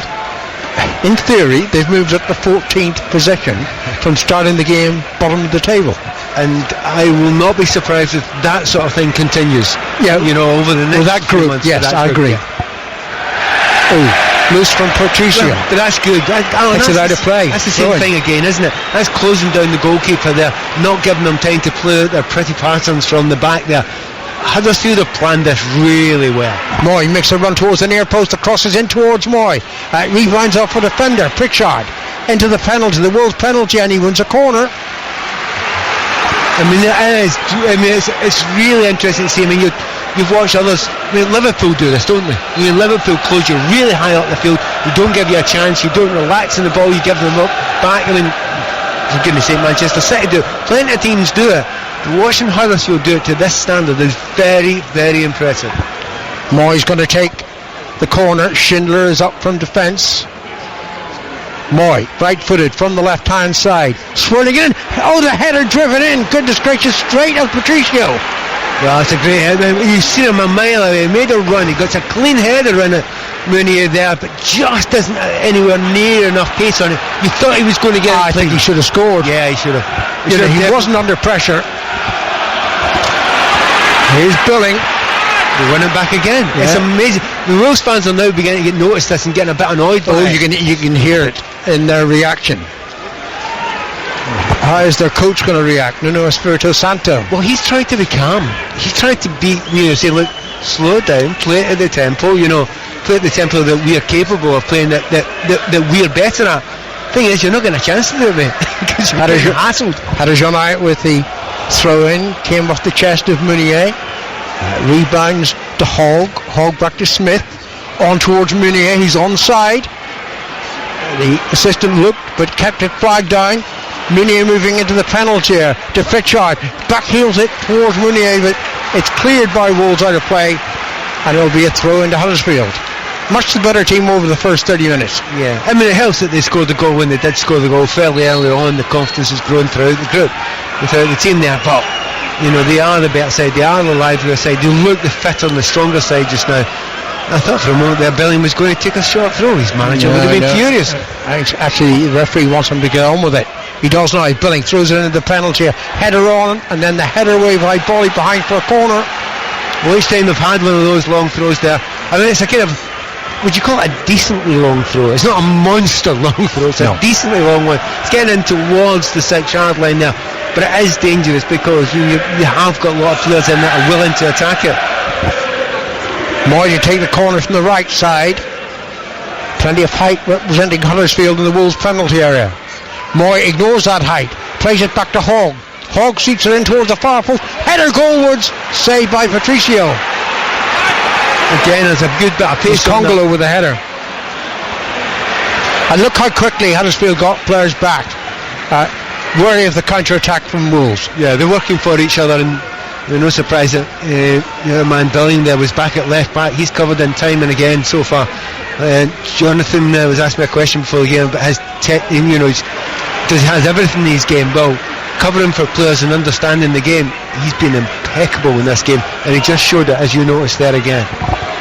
In theory, they've moved up to 14th position from starting the game bottom of the table. And I will not be surprised if that sort of thing continues. Yeah, over the next that group. months. Yes, I agree. Oh, loose from Patricio. But that's good. That's it out of play. That's the same thing again, isn't it? That's closing down the goalkeeper there, not giving them time to play out their pretty patterns from the back there. Huddersfield have planned this really well. Moy makes a run towards the near post, the crosses in towards Moy. Rebounds off for defender Pritchard into the penalty, the Wolves penalty, and he wins a corner. I mean, it's really interesting to see. I mean, you've watched others. Liverpool do this, don't they? Liverpool close you really high up the field. You don't give you a chance. You don't relax in the ball. You give them up back. I mean, for goodness sake, Manchester City do it. Plenty of teams do it. Watching Huddersfield do it to this standard is very, very impressive. Moy's going to take the corner. Schindler is up from defence. Moy, right-footed from the left-hand side, swirling in. Oh, the header driven in. Goodness gracious, straight at Patricio. Well, it's a great header. You've seen him a mile away. He made a run. He got a clean header in it. Meunier there, but just isn't anywhere near enough pace on it. You thought he was going to get it. I think he should have scored. Yeah, he should have. He wasn't under pressure. Here's Billing. They win it back again. Yeah. It's amazing. The Wolves fans are now beginning to get noticed this and getting a bit annoyed by it. You can hear it in their reaction. How is their coach going to react? Nuno Espirito Santo. Well, he's trying to be calm. He's trying to be, say, look, slow down, play it at the tempo, play at the tempo that we are capable of playing, that we're better at. Thing is, you're not getting a chance to do it, mate, because you're getting hassled. Huddersfield with the throw-in, came off the chest of Meunier. Rebounds to Hogg. Hogg back to Smith. On towards Meunier. He's onside. The assistant looked but kept it flagged down. Meunier moving into the penalty area to Pritchard. Back heels it towards Meunier, but it's cleared by Wolves out of play, and it'll be a throw into Huddersfield. Much the better team over the first 30 minutes. Yeah, I mean, it helps that they scored the goal when they did score the goal fairly early on. The confidence has grown throughout the group without the team there, but they are the better side, they are the livelier side, they look the fitter and the stronger side just now. I thought for a moment there Billing was going to take a short throw. His manager would have been furious. Actually, the referee wants him to get on with it. He does now. Billing throws it into the penalty. Header on, and then the header away by Bolly behind for a corner. Well, each time they've had one of those long throws there, I mean, it's a kind of, would you call it a decently long throw? It's not a monster long throw, it's a decently long one. It's getting in towards the 6-yard line there, but it is dangerous because you have got a lot of players in that are willing to attack it. Moy to take the corner from the right side. Plenty of height representing Huddersfield in the Wolves penalty area. Moy ignores that height, plays it back to Hogg. Hogg seeps it in towards the far post. Header goalwards, saved by Patricio. Again, there's a good bit of pace. Congolo with the header. And look how quickly Huddersfield got players back, worthy of the counter-attack from Wolves. Yeah, they're working for each other, and no surprise that man Billing there was back at left back. He's covered in time and again so far. Jonathan was asking me a question before the game about his does he has everything in his game. Well, covering for players and understanding the game, he's been impeccable in this game, and he just showed it, as you noticed there again.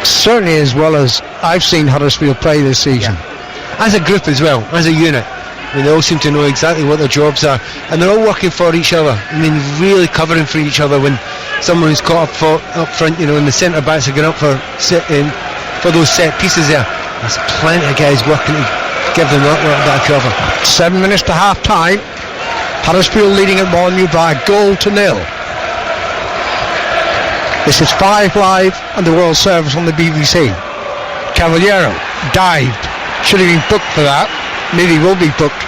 Certainly, as well as I've seen Huddersfield play this season. Yeah. As a group as well, as a unit. I mean, they all seem to know exactly what their jobs are, and they're all working for each other. I mean, really covering for each other when someone who's caught up front, and the centre backs are going up for those set pieces there. There's plenty of guys working to give them that little bit of cover. 7 minutes to half time. Huddersfield leading at Molineux by a goal to nil. This is 5 Live and the World Service on the BBC. Cavaliero dived. Should have been booked for that. Maybe will be booked.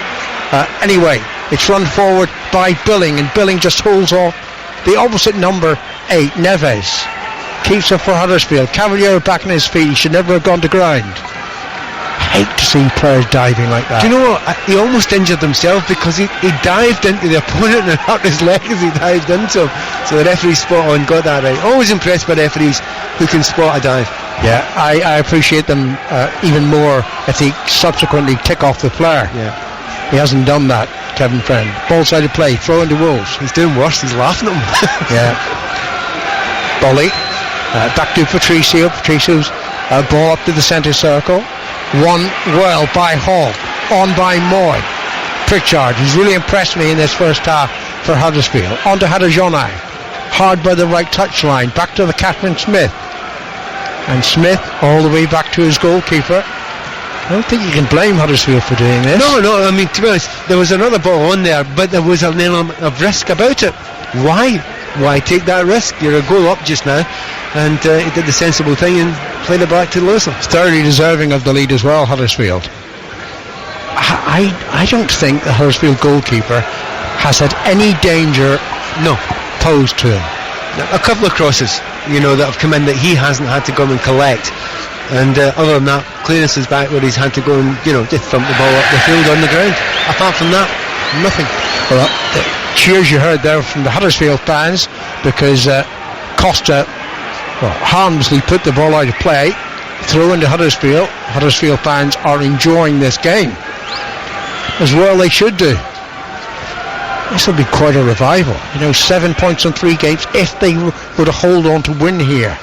Anyway, it's run forward by Billing, and Billing just holds off the opposite number 8, Neves. Keeps it for Huddersfield. Cavaliero back on his feet. He should never have gone to ground. I hate to see players diving like that. Do you know what? He almost injured himself because he dived into the opponent and hurt his leg as he dived into him. So the referee spot on, got that right. Always impressed by referees who can spot a dive. Yeah, I appreciate them even more if they subsequently tick off the player. Yeah, he hasn't done that, Kevin Friend. Ball side of play, throw into Wolves. He's doing worse, he's laughing at him. Yeah. Bolly, back to Patricio. Patricio's ball up to the centre circle. Won well by Hall, on by Moy. Pritchard, who's really impressed me in this first half for Huddersfield. On to Haderjonai, hard by the right touchline, back to the Catherine Smith. And Smith all the way back to his goalkeeper. I don't think you can blame Huddersfield for doing this. No, I mean, to be honest, there was another ball on there, but there was an element of risk about it. Why take that risk? You're a goal up just now, and he did the sensible thing and played it back to Lewis. Thoroughly deserving of the lead as well, Huddersfield. I don't think the Huddersfield goalkeeper has had any danger posed to him. A couple of crosses, that have come in that he hasn't had to go and collect, and other than that, clearances back where he's had to go and just thump the ball up the field on the ground. Apart from that, nothing. Well, the cheers you heard there from the Huddersfield fans, because Costa harmlessly put the ball out of play, throw into Huddersfield. Huddersfield fans are enjoying this game, as well they should do. This will be quite a revival. 7 points on 3 games if they were to hold on to win here.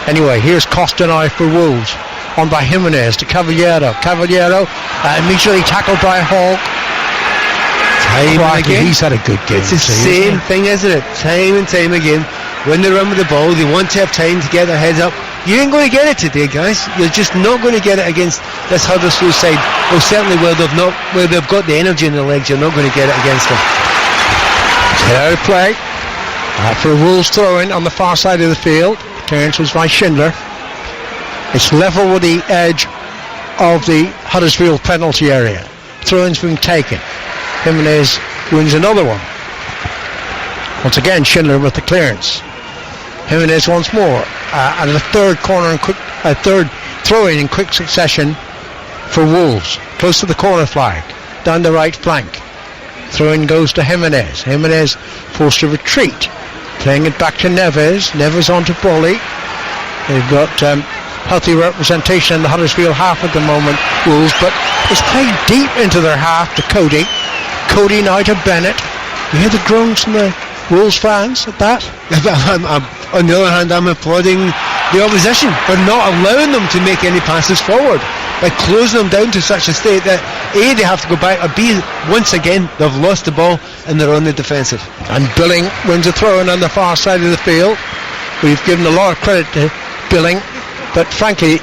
Anyway, here's Costa now for Wolves. On by Jimenez to Cavaliero. Cavaliero immediately tackled by Hall. Time and again. He's had a good game. It's the same thing, isn't it? Time and time again. When they run with the ball, they want to have time to get their heads up. You ain't going to get it today, guys. You're just not going to get it against this Huddersfield side. Well, certainly where they've got the energy in their legs, you're not going to get it against them. Out of play for Wolves throw-in on the far side of the field. Clearance was by Schindler. It's level with the edge of the Huddersfield penalty area. Throw-in's been taken. Jimenez wins another one. Once again, Schindler with the clearance. Jimenez once more, and a third third throw-in in quick succession for Wolves, close to the corner flag, down the right flank. Throw-in goes to Jimenez. Jimenez forced to retreat, playing it back to Neves. Neves on to Bolly. They've got healthy representation in the Huddersfield half at the moment, Wolves, but it's played deep into their half to Cody. Cody now to Bennett. You hear the groans from the Wolves fans at that? On the other hand, I'm applauding the opposition for not allowing them to make any passes forward. by closing them down to such a state that A, they have to go back, or B, once again they've lost the ball and they're on the defensive. And Billing wins a throw in on the far side of the field. We've given a lot of credit to Billing, but frankly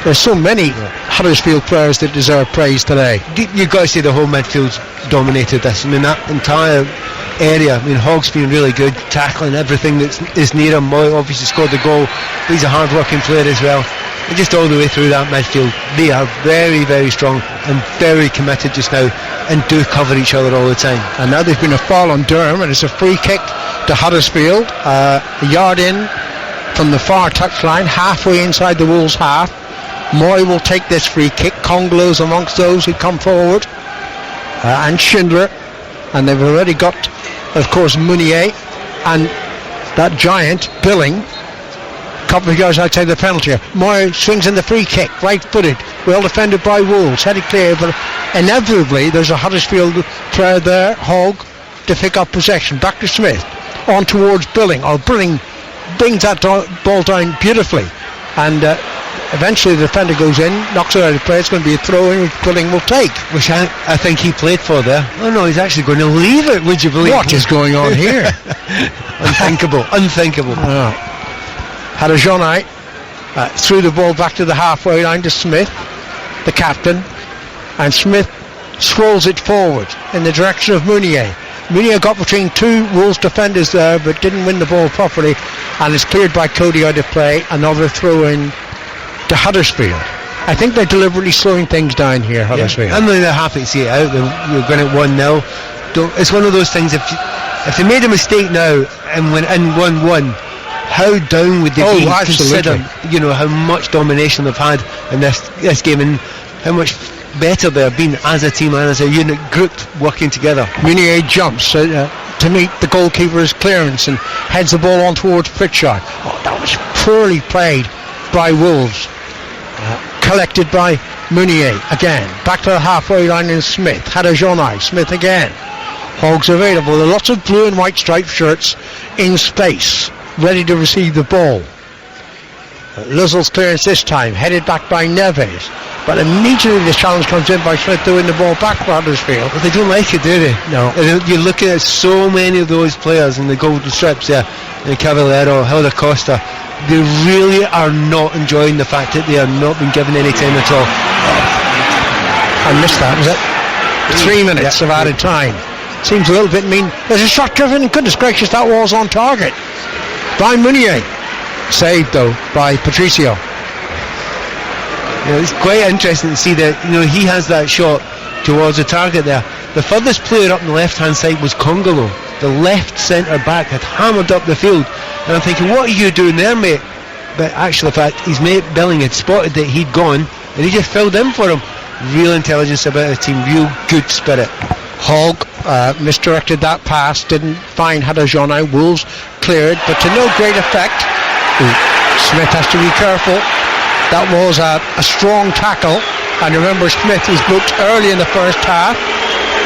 there's so many Huddersfield players that deserve praise today. You've got to say the whole midfield's dominated this. I mean, that entire area, I mean, Hogg's been really good, tackling everything that is near him. Moy obviously scored the goal. He's a hard-working player as well. And just all the way through that midfield, they are very, very strong and very committed just now, and do cover each other all the time. And now there's been a foul on Durham, and it's a free kick to Huddersfield, a yard in from the far touchline, halfway inside the Wolves' half. Moy will take this free kick. Congolo's amongst those who come forward, and Schindler, and they've already got, of course, Munier and that giant Billing. Couple of yards outside the penalty. Moy swings in the free kick, right-footed, well defended by Wolves, headed clear, but inevitably there's a Huddersfield player there, Hogg, to pick up possession. Back to Smith, on towards Billing. Billing brings that ball down beautifully, and eventually the defender goes in, knocks it out of play. It's going to be a throw-in which Billing will take. Which I think he played for there. Oh no, he's actually going to leave it, would you believe? What is going on here? Unthinkable. Oh. Harajonai threw the ball back to the halfway line to Smith, the captain, and Smith scrolls it forward in the direction of Munier. Munier got between two Wolves defenders there, but didn't win the ball properly, and is cleared by Cody out of play. Another throw in to Huddersfield. I think they're deliberately slowing things down here, Huddersfield. Yeah, I'm really happy to see it out. You're going at 1-0. It's one of those things, if they made a mistake now and went in 1-1, how down would they be, considering how much domination they've had in this game, and how much better they've been as a team and as a unit, grouped, working together. Munier jumps to meet the goalkeeper's clearance and heads the ball on towards Pritchard. That was poorly played by Wolves. Collected by Munier again. Back to the halfway line in Smith. Harajonai. Smith again. Hogg's available. There are lots of blue and white striped shirts in space, ready to receive the ball. Lizzle's clearance this time, headed back by Neves, but immediately the challenge comes in by Smith to win the ball back for Huddersfield. But they don't like it, do they? No. You're looking at so many of those players in the golden strips there, Cavallero, Helder Costa. They really are not enjoying the fact that they are not being given any time at all. I missed that, was it? 3 minutes of added time. Seems a little bit mean. There's a shot driven, goodness gracious, that was on target by Munier. Saved though by Patricio. It's quite interesting to see that he has that shot towards the target there. The furthest player up on the left hand side was Congolo. The left centre back had hammered up the field, and I'm thinking, what are you doing there, mate? But actually, in fact, his mate Billing had spotted that he'd gone, and he just filled in for him. Real intelligence about the team, real good spirit. Hogg misdirected that pass, didn't find Harajonai. Wolves cleared, but to no great effect. Smith has to be careful. That was a strong tackle, and remember, Smith was booked early in the first half,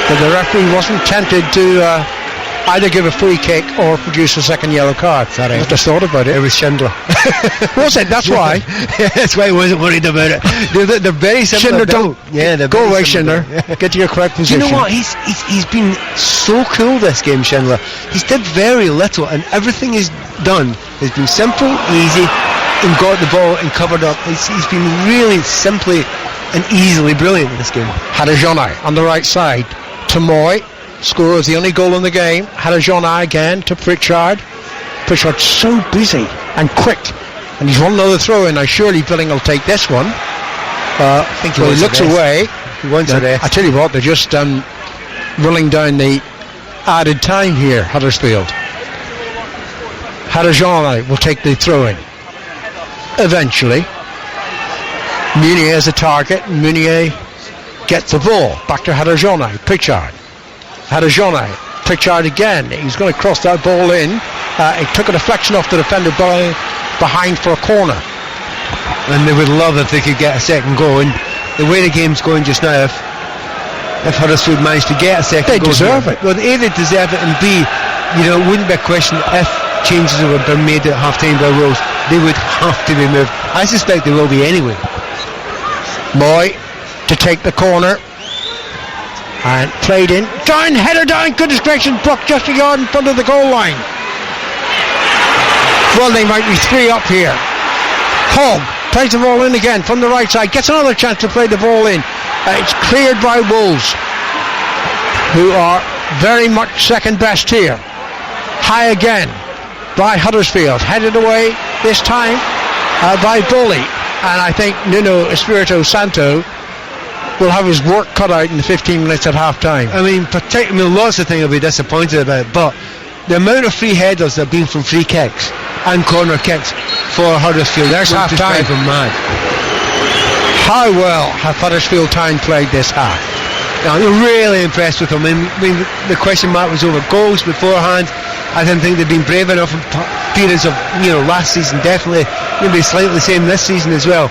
but the referee wasn't tempted to either give a free kick or produce a second yellow card. Sorry, I just thought about it. It was Schindler. Was it? That's why. That's why I wasn't worried about it. They're very similar. Schindler, don't. Yeah, go away, Schindler. Get to your correct position. Do you know what? He's been so cool this game, Schindler. He's did very little, and everything he's done has been simple, easy, and got the ball and covered up. He's been really simply and easily brilliant in this game. Harajonai on the right side to Moy. Scores the only goal in the game. Harajonai again to Pritchard. Pritchard's so busy and quick, and he's won another throw in. Now surely Billing will take this one. I think he looks away. He wants a rest. I tell you what, they're just running down the added time here, Huddersfield. Harajonai will take the throw in. Eventually, Munier is a target. Munier gets the ball back to Harajonai. Pritchard. Harajonai. Pritchard again. He's going to cross that ball in. He took a deflection off the defender behind for a corner. And they would love if they could get a second goal. And the way the game's going just now, if Huddersfield managed to get a second goal, they deserve it. Well, A, they deserve it, and B, it wouldn't be a question if changes have been made at half time by Wolves. They would have to be moved. I suspect they will be anyway. Moy to take the corner. And played in. Down, header down. Goodness gracious, blocked just a yard in front of the goal line. Well, they might be 3 up here. Hogg plays the ball in again from the right side. Gets another chance to play the ball in. It's cleared by Wolves, who are very much second best here. High again by Huddersfield. Headed away this time by Bully. And I think Nuno Espirito Santo will have his work cut out in the 15 minutes at half time. I mean, lots of things I'll be disappointed about, but the amount of free headers that have been from free kicks and corner kicks for Huddersfield, there's half time. Mad. How well have Huddersfield Town played this half? I'm really impressed with them. I mean, the question mark was over goals beforehand. I didn't think they'd been brave enough in periods of last season, definitely maybe slightly the same this season as well.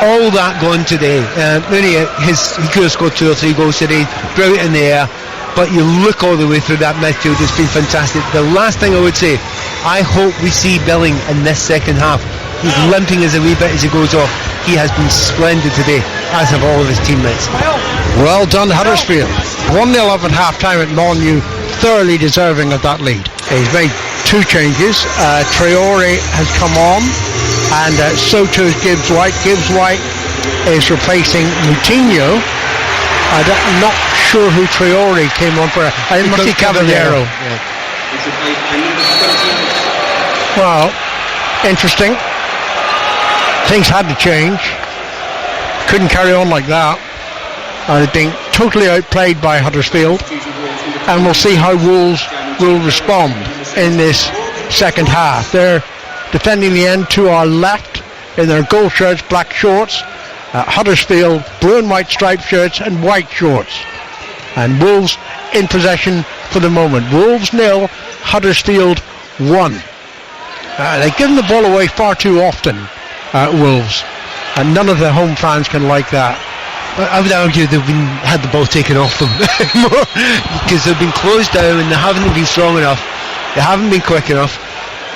All that gone today. Mooney, he could have scored 2 or 3 goals today, brilliant in the air, but you look all the way through that midfield, it's been fantastic. The last thing I would say, I hope we see Billing in this second half. He's limping as a wee bit as he goes off. He has been splendid today, as have all of his teammates. Well done, Huddersfield. 1-0 up at half time at Molyneux, thoroughly deserving of that lead. He's made 2 changes. Traore has come on, and so too is Gibbs White. Gibbs White is replacing Moutinho. I'm not sure who Traore came on for. It must be Caballero. Yeah. Well, interesting. Things had to change. Couldn't carry on like that. They're being totally outplayed by Huddersfield, and we'll see how Wolves will respond in this second half. They're defending the end to our left in their gold shirts, black shorts. Huddersfield blue and white striped shirts and white shorts, and Wolves in possession for the moment. Wolves 0, Huddersfield 1. They've given the ball away far too often, Wolves, and none of the home fans can like that. I would argue they've had the ball taken off them more, because they've been closed down and they haven't been strong enough, they haven't been quick enough.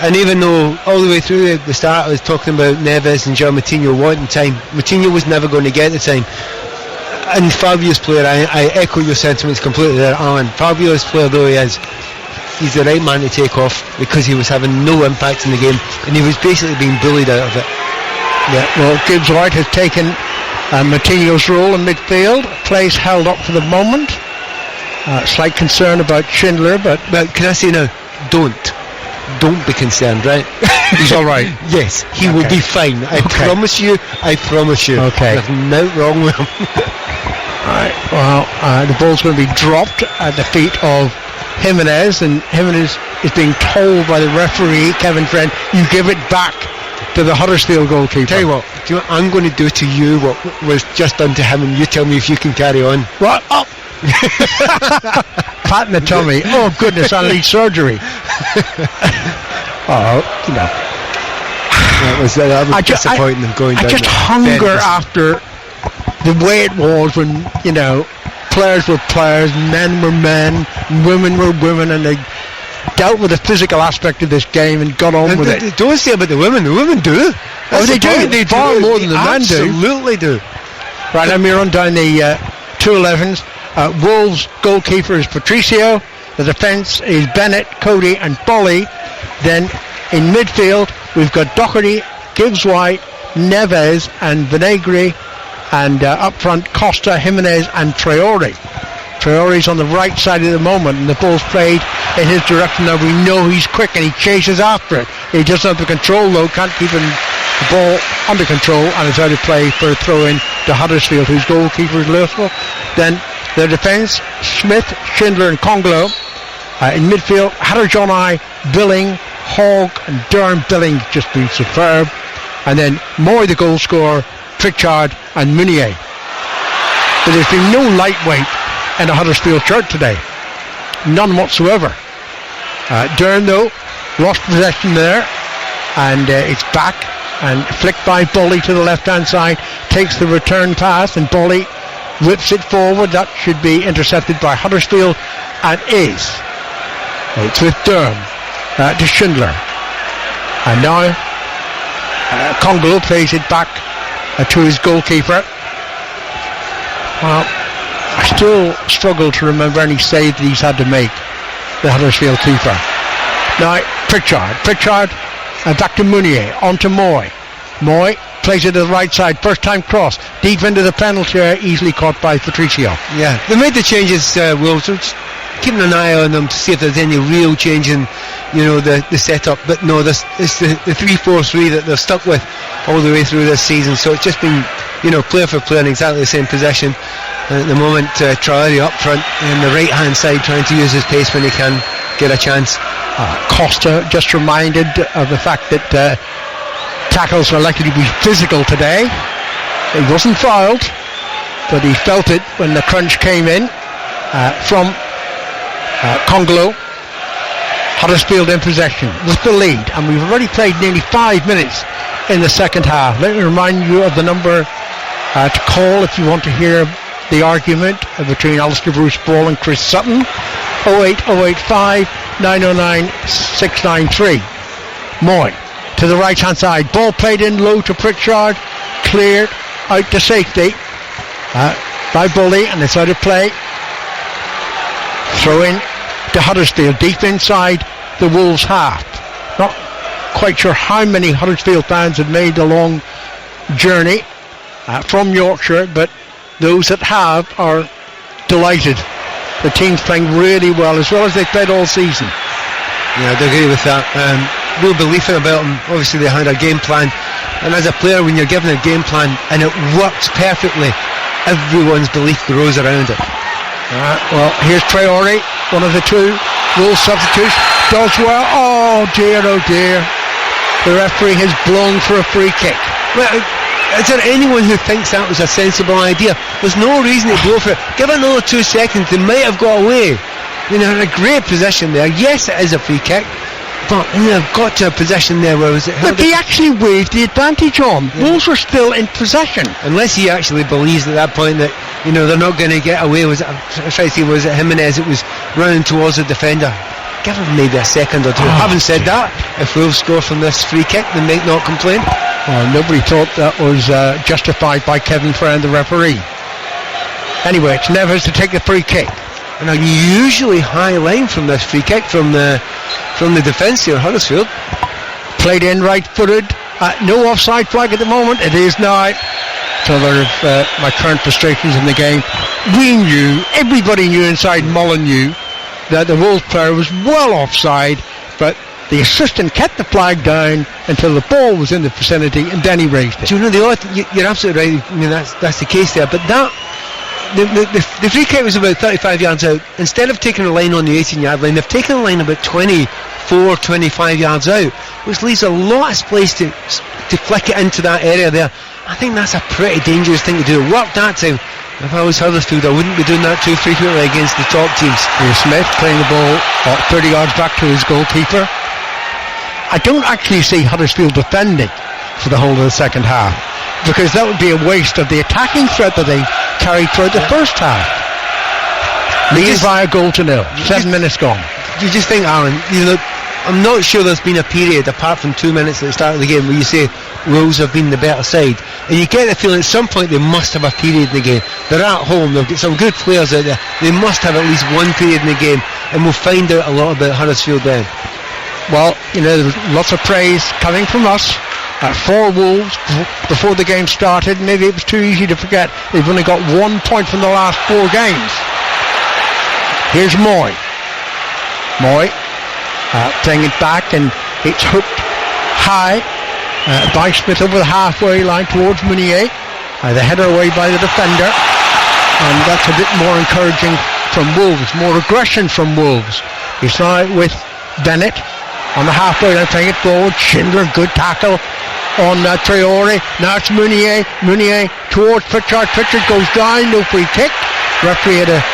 And even though all the way through the start I was talking about Neves and João Moutinho wanting time, Moutinho was never going to get the time. And Fabio's player, I echo your sentiments completely there, Alan. Fabio's player though he is, he's the right man to take off, because he was having no impact in the game and he was basically being bullied out of it. Yeah, well, Gibbs White has taken Moutinho's role in midfield. Place held up for the moment. Slight concern about Schindler, but can I say now, don't be concerned, right? He's all right. Yes, he will be fine. I promise you. Okay. There's no wrong with him. Alright, well, the ball's going to be dropped at the feet of Jimenez, and Jimenez is being told by the referee, Kevin Friend, you give it back to the Huddersfield goalkeeper. Tell you what, I'm going to do to you what was just done to him, and you tell me if you can carry on. What? Up! Pat in the tummy. Oh goodness, I need surgery. That was disappointing them going down. I just hunger after the way it was when, players were players, men were men, women were women, and they dealt with the physical aspect of this game and got on with it. Don't say about the women do. They do. They far more than the men do. Absolutely do. Right, let me run down the 2-11s. Wolves goalkeeper is Patricio. The defence is Bennett, Cody and Bolly. Then in midfield we've got Doherty, Gibbs White, Neves and Vinagre, and up front Costa, Jimenez and Traore. Traore's on the right side at the moment, and the ball's played in his direction. Now we know he's quick and he chases after it. He doesn't have the control though, can't keep the ball under control, and it's out of play for a throw in to Huddersfield, whose goalkeeper is Louisville. Then their defence, Smith, Schindler and Congolo. In midfield, Hadderjohnai, Billing, Hogg and Durham. Billing just been superb. And then Moy, the goal scorer, Pritchard and Meunier. But there's been no lightweight in a Huddersfield shirt today. None whatsoever. Durham though, lost possession there, and it's back and flicked by Bolly to the left hand side, takes the return pass, and Bolly whips it forward. That should be intercepted by Huddersfield, and is. It's with Durham to Schindler, and now Congolo plays it back to his goalkeeper, Well, I still struggle to remember any save that he's had to make, the Huddersfield keeper. Now, Pritchard, back to Mounier, on to Moy. Moy plays it to the right side, first time cross, deep into the penalty area, easily caught by Patricio. Yeah, they made the changes, Wolves, keeping an eye on them to see if there's any real change in, the setup. But no, it's the 3-4-3 that they're stuck with all the way through this season. So it's just been, player for player in exactly the same position. And at the moment, Traore up front on the right-hand side, trying to use his pace when he can get a chance. Costa just reminded of the fact that tackles are likely to be physical today. He wasn't fouled, but he felt it when the crunch came in from Congolo. Huddersfield in possession with the lead, and we've already played nearly 5 minutes in the second half. Let me remind you of the number to call if you want to hear the argument between Alistair Bruce Ball and Chris Sutton. 08085 909 693. Moy to the right hand side, ball played in low to Pritchard, cleared out to safety by Bully, and it's out of play. Throw in to Huddersfield, deep inside the Wolves half. Not quite sure how many Huddersfield fans have made the long journey from Yorkshire, but those that have are delighted. The team's playing really well as they've played all season. Yeah, I'd agree with that. Real belief about them. Obviously they had a game plan, and as a player, when you're given a game plan and it works perfectly, everyone's belief grows around it. Well, here's Traore, one of the two Wolves substitutes, does well. Oh dear, the referee has blown for a free kick. Well, is there anyone who thinks that was a sensible idea? There's no reason to go for it. Give it another 2 seconds, they might have got away. In a great position there. Yes, it is a free kick, but they've got to a position there where was it? But he actually waved the advantage on. Yeah. Wolves were still in possession. Unless he actually believes at that point that they're not going to get away. Was it Jimenez? It was running towards the defender. Give him maybe a second or two. Having said that, if Wolves score from this free kick, they might not complain. Well, nobody thought that was justified by Kevin Friend, the referee. Anyway, it's Neves to take the free kick. And a usually high line from this free kick from the defence here, Huddersfield. Played in right-footed. No offside flag at the moment. It is now. It's another of my current frustrations in the game. We knew, everybody knew inside Molineux that the Wolves player was well offside, but the assistant kept the flag down until the ball was in the vicinity, and then he raised it. Do you know you're absolutely right. I mean, that's the case there, but that. The free kick was about 35 yards out. Instead of taking a line on the 18-yard line, they've taken a line about 24, 25 yards out, which leaves a lot of space to flick it into that area there. I think that's a pretty dangerous thing to do. It worked that time. If I was Huddersfield, I wouldn't be doing that too frequently against the top teams. Here's Smith playing the ball 30 yards back to his goalkeeper. I don't actually see Huddersfield defending for the whole of the second half, because that would be a waste of the attacking threat that they carried throughout the first half. Lead by a goal to nil. 7 minutes gone. You just think, Aaron, I'm not sure there's been a period apart from 2 minutes at the start of the game where you say Wolves have been the better side, and you get the feeling at some point they must have a period in the game. They're at home, they've got some good players out there, they must have at least one period in the game, and we'll find out a lot about Huddersfield then. Well, there's lots of praise coming from us for Wolves before the game started. Maybe it was too easy to forget they've only got 1 point from the last 4 games. Here's Moy playing it back, and it's hooked high by Smith over the halfway line towards Mounier. The header away by the defender, and that's a bit more encouraging from Wolves, more aggression from Wolves. He's now with Bennett on the halfway line, playing it forward. Schindler, good tackle on Traore. Now it's Mounier towards Pritchard. Pritchard goes down, no free kick. Referee had a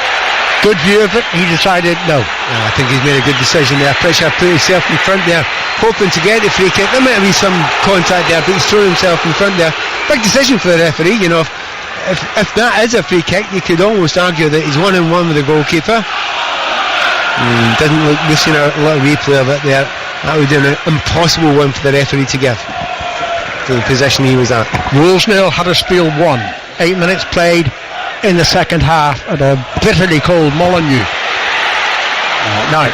good view of it. He decided no. I think he's made a good decision there. Pritchard put himself in front there, hoping to get the free kick. There might have been some contact there, but he's thrown himself in front there. Big decision for the referee. If that is a free kick, you could almost argue that he's 1-on-1 with the goalkeeper. Didn't look. We've seen a little replay of it there. That would be an impossible one for the referee to give to the position he was at. Wolves 0, Huddersfield 1. 8 minutes played in the second half at a bitterly cold Molineux. Now,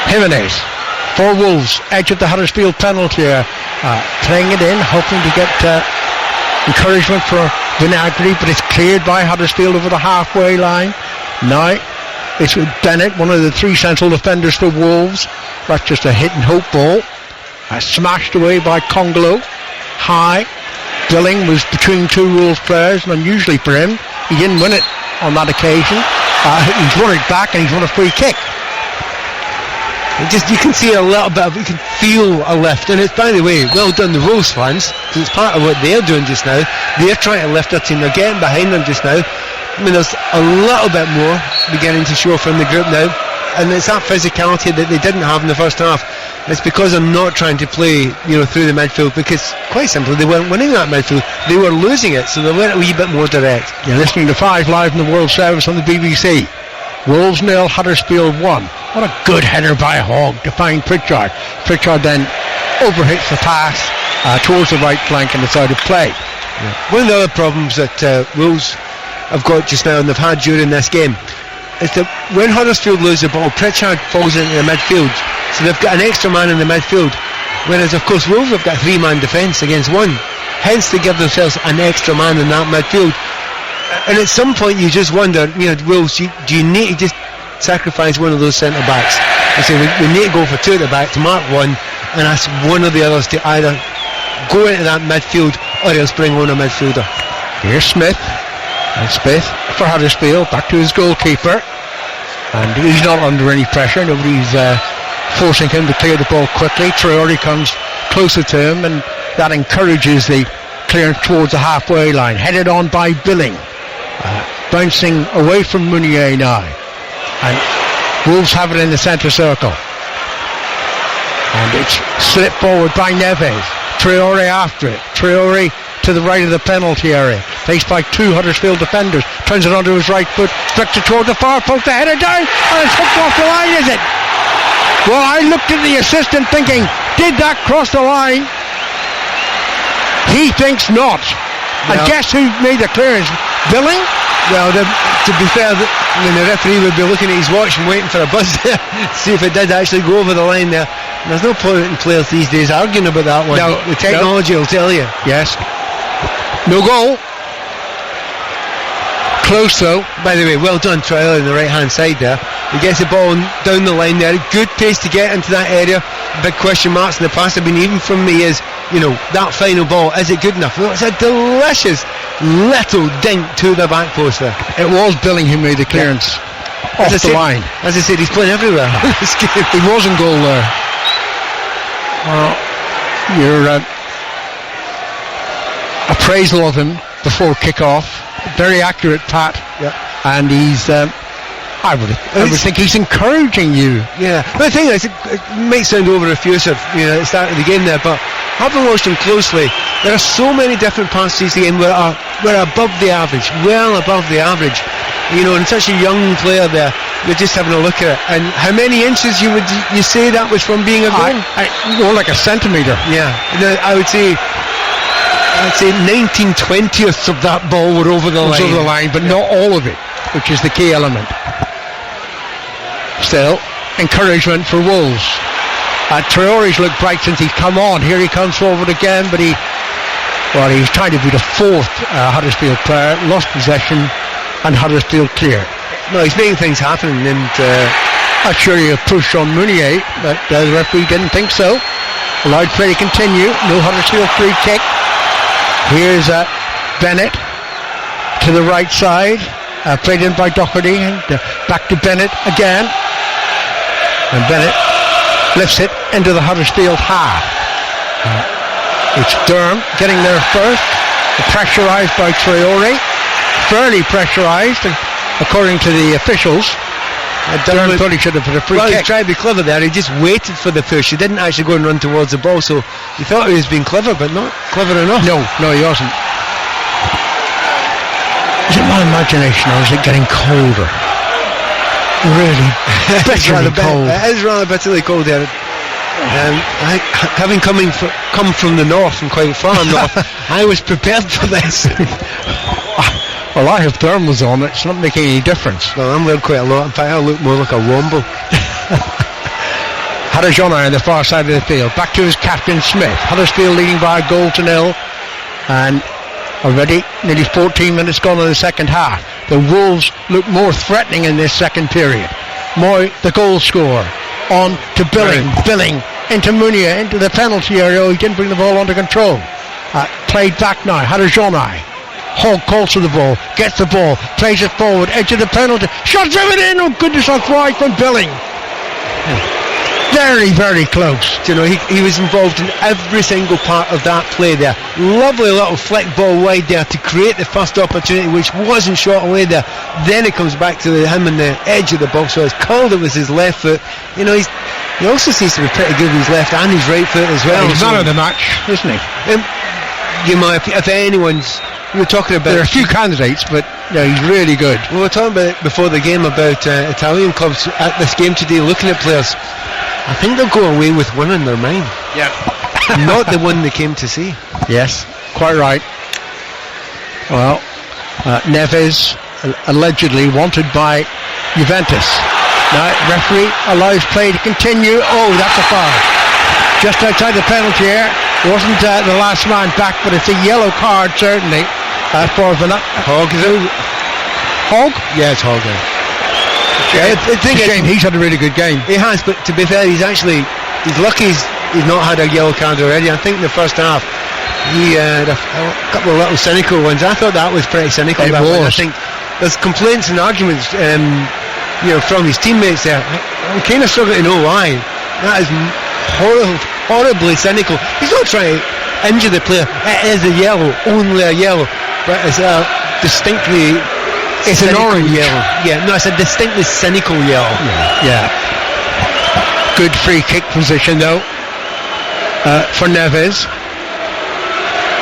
Jimenez for Wolves, edge of the Huddersfield penalty area, playing it in, hoping to get encouragement for Vinagre, but it's cleared by Huddersfield over the halfway line. Now it's Bennett, one of the three central defenders for Wolves. That's just a hit and hope ball. Smashed away by Congolo. High. Billing was between two Wolves players, and unusually for him, he didn't win it on that occasion. He's won it back, and he's won a free kick. You can see a little bit of, you can feel a lift, and it's, by the way, well done the Wolves fans, because it's part of what they're doing just now. They're trying to lift their team, they're getting behind them just now. I mean, there's a little bit more beginning to show from the group now, and it's that physicality that they didn't have in the first half. It's because they're not trying to play, through the midfield, because quite simply they weren't winning that midfield, they were losing it, so they went a wee bit more direct. You're listening to 5 Live in the World Service on the BBC. Wolves 0, Huddersfield 1. What a good header by Hogg to find Pritchard. Pritchard then overhits the pass towards the right flank and it's out of play. Yeah. One of the other problems that Wolves have got just now and they've had during this game is that when Huddersfield lose the ball, Pritchard falls into the midfield, so they've got an extra man in the midfield, whereas of course Wolves have got 3-man defence against one, hence they give themselves an extra man in that midfield. And at some point you just wonder, Wolves, do you need to just sacrifice one of those centre backs and say we need to go for two at the back to mark one and ask one of the others to either go into that midfield or else bring on a midfielder. Here's Smith, and Smith for Huddersfield, back to his goalkeeper, and he's not under any pressure, nobody's forcing him to clear the ball quickly. Traore comes closer to him and that encourages the clearance towards the halfway line, headed on by Billing, bouncing away from Meunier now, and Wolves have it in the centre circle, and it's slipped forward by Neves. Traore after it. Traore to the right of the penalty area, faced by two Huddersfield defenders, turns it onto his right foot, flicks it toward the far post, the header down, and it's hooked off the line, is it? Well, I looked at the assistant thinking, did that cross the line? He thinks not. And guess who made the clearance? Billing? Well, to be fair, the referee would be looking at his watch and waiting for a buzz there to see if it did actually go over the line there. And there's no point in players these days arguing about that one. No, the technology will tell you. Yes. No goal. Close though. By the way, well done Traore on the right hand side there. He gets the ball down the line there. Good pace to get into that area. Big question marks in the past have been even from me is, that final ball, is it good enough? Well, it's a delicious little dink to the back post there. It was Billing who made the clearance off the line. As I said, he's playing everywhere. He was in goal there. Your appraisal of him before kick-off, very accurate, Pat. Yeah. And he's I would think he's encouraging you. Yeah, but the thing is, it might sound over effusive, at the start of the game there, but having watched him closely, there are so many different passes to the game where are above the average, well above the average. And such a young player there, you're just having a look at it. And how many inches you say that was from being a goal? More like a centimetre. Yeah, I would say 19/20ths of that ball were over the line. Over the line, but not all of it, which is the key element. Still, encouragement for Wolves. Traore's looked bright since he's come on. Here he comes forward again, but he's trying to be the fourth Huddersfield player, lost possession, and Huddersfield clear. No, he's making things happen, and I'm sure he pushed on Meunier, but the referee didn't think so. Allowed play to continue. No Huddersfield free kick. Here's Bennett to the right side, played in by Doherty, and back to Bennett again, and Bennett lifts it into the Huddersfield half. It's Durham getting there first, pressurised by Traore, fairly pressurised according to the officials. Durham thought he should have put a free kick. He tried to be clever there. He just waited for the push. He didn't actually go and run towards the ball, so he thought he was being clever, but not clever enough. No, he wasn't. Is it my imagination, or is it getting colder? Really, bitterly cold. It is rather bitterly cold there. Having come from the north and quite far north, I was prepared for this. Well, I have thermals on. It's not making any difference. Well, I'm wearing quite a lot. In fact, I look more like a womble. Huddersfield on the far side of the field. Back to his captain, Smith. Huddersfield leading by a goal to nil. And already nearly 14 minutes gone in the second half. The Wolves look more threatening in this second period. Moy, the goal scorer. On to Billing. Right. Billing into Munier, into the penalty area. Oh, he didn't bring the ball under control. Played back now. Huddersfield. Hogg calls for the ball, gets the ball, plays it forward, edge of the penalty, shot driven in, oh goodness, off wide from Billing. Very, very close. You know, he was involved in every single part of that play there. Lovely little flick ball wide there to create the first opportunity, which wasn't shot away there. Then it comes back to him on the edge of the box, so it's called it was his left foot. You know, he also seems to be pretty good with his left and his right foot as well. He's man of the match, isn't he? You know, if anyone's... We were talking about... There are a few candidates, but yeah, he's really good. We were talking about before the game about Italian clubs at this game today looking at players. I think they'll go away with one in their mind. Yeah. Not the one they came to see. Yes, quite right. Well, Neves allegedly wanted by Juventus. Now, referee allows play to continue. Oh, that's a foul. Just outside the penalty area. Wasn't the last man back, but it's a yellow card, certainly. For Hogg, is it? Hogg? Yeah, it's Hogg. Yeah, it's a shame. He's had a really good game. He has, but to be fair, he's lucky he's not had a yellow card already. I think in the first half he had a couple of little cynical ones. I thought that was pretty cynical. It was. I think there's complaints and arguments from his teammates there. I'm kind of struggling to know why. That is horribly cynical. He's not trying to injure the player. It is a yellow, only a yellow, but it's a distinctly... It's an orange yellow. Yeah, no, it's a distinctly cynical yellow. Yeah. Good free kick position though for Neves.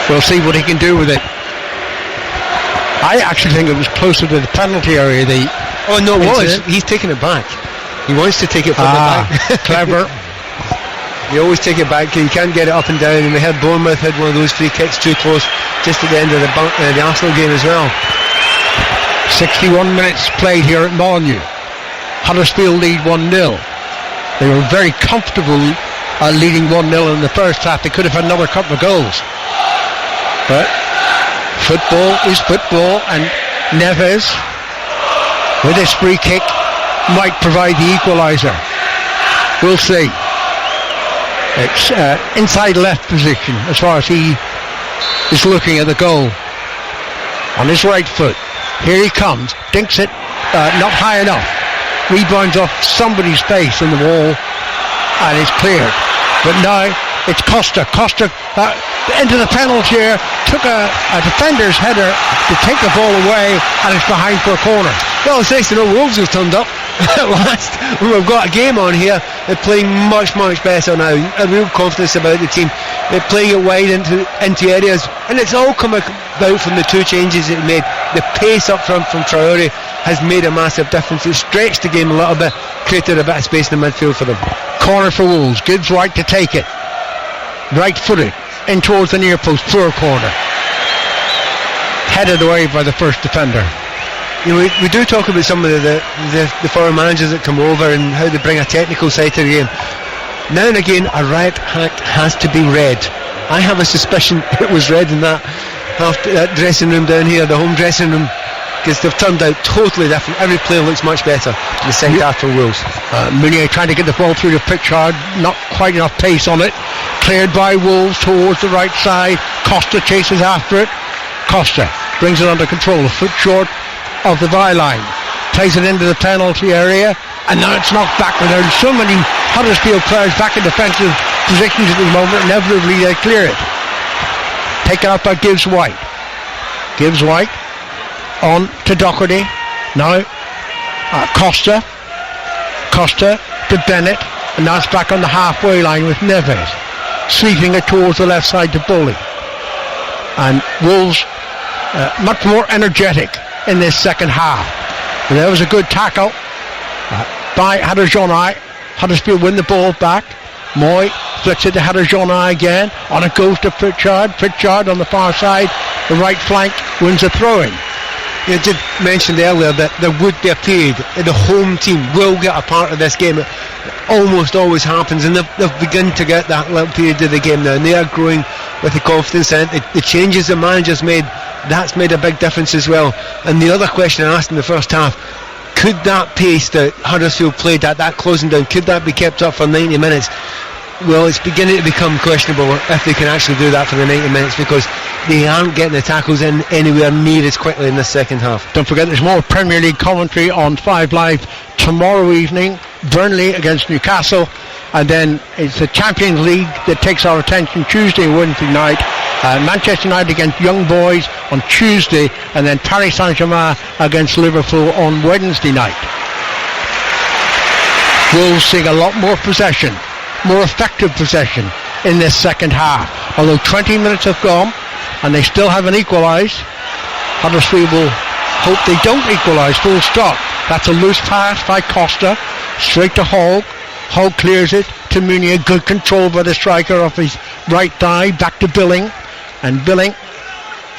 We'll see what he can do with it. I actually think it was closer to the penalty area. Oh no, it was. He's taking it back. He wants to take it from the back. Clever. You always take it back. You can't get it up and down. And we had Bournemouth had one of those free kicks too close just at the end of the Arsenal game as well. 61 minutes played here at Molineux. Huddersfield lead 1-0. They were very comfortable leading 1-0 in the first half. They could have had another couple of goals. But football is football, and Neves, with his free kick, might provide the equaliser. We'll see. It's inside left position as far as he is looking at the goal. On his right foot. Here he comes, dinks it, not high enough, rebounds off somebody's face in the wall, and it's cleared. But now it's Costa into the penalty area, took a defender's header to take the ball away, and it's behind for a corner. Well, it's nice to know Wolves have turned up at last. We've got a game on here. They're playing much, much better now. A real confidence about the team. They're playing it wide into areas, and it's all come about from the two changes that he made. The pace up front from Traore has made a massive difference. It stretched the game a little bit, created a bit of space in the midfield for them. Corner for Wolves. Gibbs right to take it. Right footed in towards the near post. Poor corner. Headed away by the first defender. You know, we do talk about some of the foreign managers that come over and how they bring a technical side to the game. Now and again, a right hack has to be read. I have a suspicion it was read in that dressing room down here, the home dressing room, because they've turned out totally different. Every player looks much better in the second half for Wolves. Munier trying to get the ball through the Pritchard, not quite enough pace on it. Cleared by Wolves towards the right side. Costa chases after it. Costa brings it under control, a foot short of the byline, plays it into the penalty area, and now it's knocked back. And there's so many Huddersfield players back in defensive positions at the moment, inevitably they clear it. Taken out by Gibbs White. Gibbs White on to Doherty. Now Costa to Bennett, and now it's back on the halfway line with Neves, sweeping it towards the left side to Bowley. And Wolves much more energetic in this second half. And there was a good tackle by Huddersfield. Huddersfield win the ball back. Moy flicks it to Huddersfield again. On it goes to Pritchard. Pritchard on the far side, the right flank, wins a throw-in. You did mention earlier that there would be a period the home team will get a part of this game. It almost always happens, and they've begun to get that little period of the game now, and they are growing with the confidence, and the changes the manager's made, that's made a big difference as well. And the other question I asked in the first half, could that pace that Huddersfield played at that closing down, could that be kept up for 90 minutes? Well, it's beginning to become questionable if they can actually do that for the 90 minutes, because they aren't getting the tackles in anywhere near as quickly in the second half. Don't forget, there's more Premier League commentary on 5 Live tomorrow evening. Burnley against Newcastle, and then it's the Champions League that takes our attention Tuesday and Wednesday night. Manchester United against Young Boys on Tuesday, and then Paris Saint-Germain against Liverpool on Wednesday night. Wolves seeing a lot more possession, more effective possession in this second half. Although 20 minutes have gone and they still haven't equalised, Huddersfield will hope they don't equalise, full stop. That's a loose pass by Costa, straight to Hogg. Hogg clears it to Meunier, good control by the striker off his right thigh, back to Billing, and Billing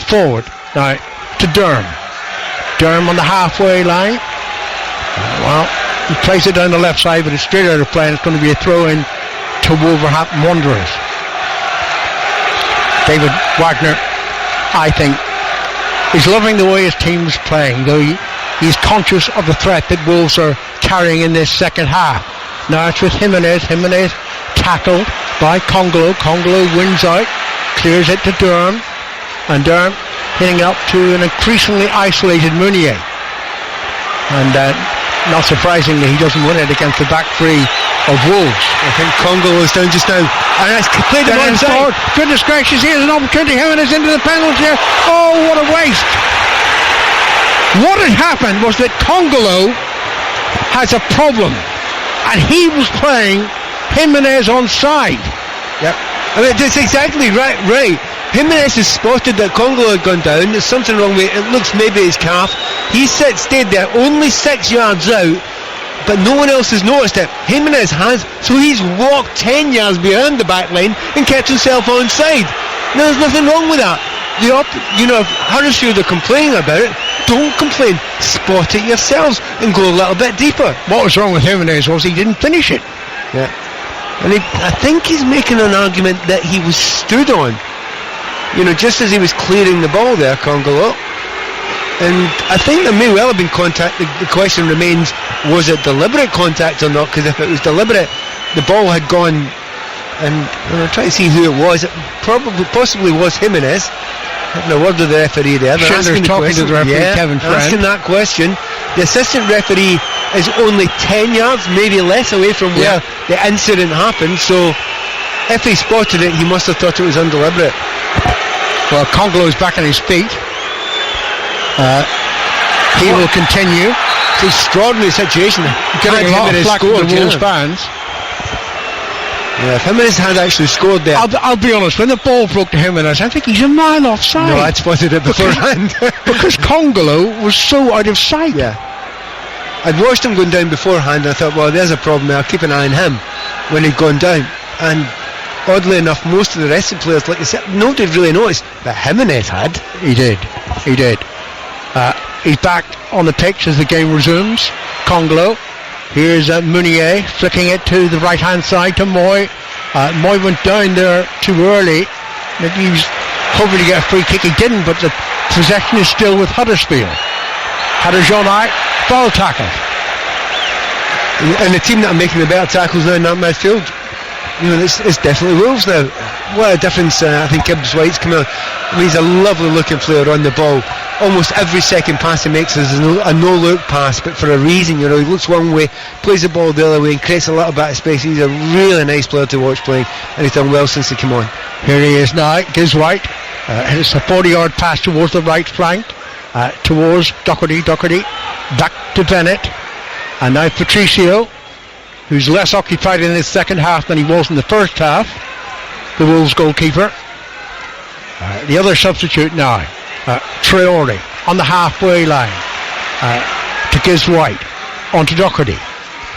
forward now to Durham. Durham on the halfway line. Well, he plays it down the left side, but it's straight out of play, and it's going to be a throw in to Wolverhampton Wanderers. David Wagner, I think, is loving the way his team's playing, though he's conscious of the threat that Wolves are carrying in this second half. Now it's with Jimenez. Jimenez tackled by Congolo. Congolo wins out, clears it to Durham, and Durham hitting up to an increasingly isolated Meunier. And not surprisingly, he doesn't win it against the back three of Wolves. I think Congolo is down just now, and that's played the one side. Goodness gracious, here's an opportunity. Jimenez into the penalty. Oh, what a waste. What had happened was that Congolo has a problem, and he was playing Jimenez on side. Yep. I mean, that's exactly right. Jimenez has spotted that Congolo had gone down. There's something wrong with it. It looks maybe his calf. He stayed there only 6 yards out, but no one else has noticed it. Jimenez has, so he's walked 10 yards behind the back line and kept himself on side. Now, there's nothing wrong with that. If Huddersfield are complaining about it, don't complain. Spot it yourselves and go a little bit deeper. What was wrong with Jimenez was he didn't finish it. Yeah. And I think he's making an argument that he was stood on. Just as he was clearing the ball there, Congolo. And I think there may well have been contact. The question remains, was it deliberate contact or not? Because if it was deliberate, the ball had gone. And I'm trying to see who it was. It possibly was Jimenez. Having a word with the referee there. Schindler's talking to the referee, Kevin Friend. Asking that question. The assistant referee is only 10 yards, maybe less away from where the incident happened. So if he spotted it, he must have thought it was undeliberate. Well, Congolo's back on his feet. He will continue. It's an extraordinary situation. Getting a lot of flack from the Wolves fans. Yeah, if Jimenez had actually scored there. I'll be honest, when the ball broke to Jimenez, I think he's a mile offside. No, I'd spotted it beforehand. Because Congolo was so out of sight. Yeah. I'd watched him going down beforehand, and I thought, well, there's a problem there. I'll keep an eye on him when he'd gone down. And oddly enough, most of the rest of the players, like you said, nobody really noticed, but Jimenez had. He did. He's back on the pitch as the game resumes. Congolo. Here's Meunier flicking it to the right hand side to Moy. Moy went down there too early. Maybe he was hoping to get a free kick. He didn't, but the possession is still with Huddersfield. Hadajoni, foul tackle. And the team that are making the better tackles now in that midfield, it's definitely Wolves now. What a difference. I think Gibbs White's come out. He's a lovely looking player on the ball. Almost every second pass he makes is a no-look pass, but for a reason. He looks one way, plays the ball the other way, and creates a little bit of space. He's a really nice player to watch playing, and he's done well since he came on. Here he is now, Gibbs White. It's a 40-yard pass towards the right flank, towards Doherty, back to Bennett, and now Patricio, who's less occupied in his second half than he was in the first half, the Wolves goalkeeper. The other substitute now, Traore on the halfway line to Gibbs White, onto Doherty,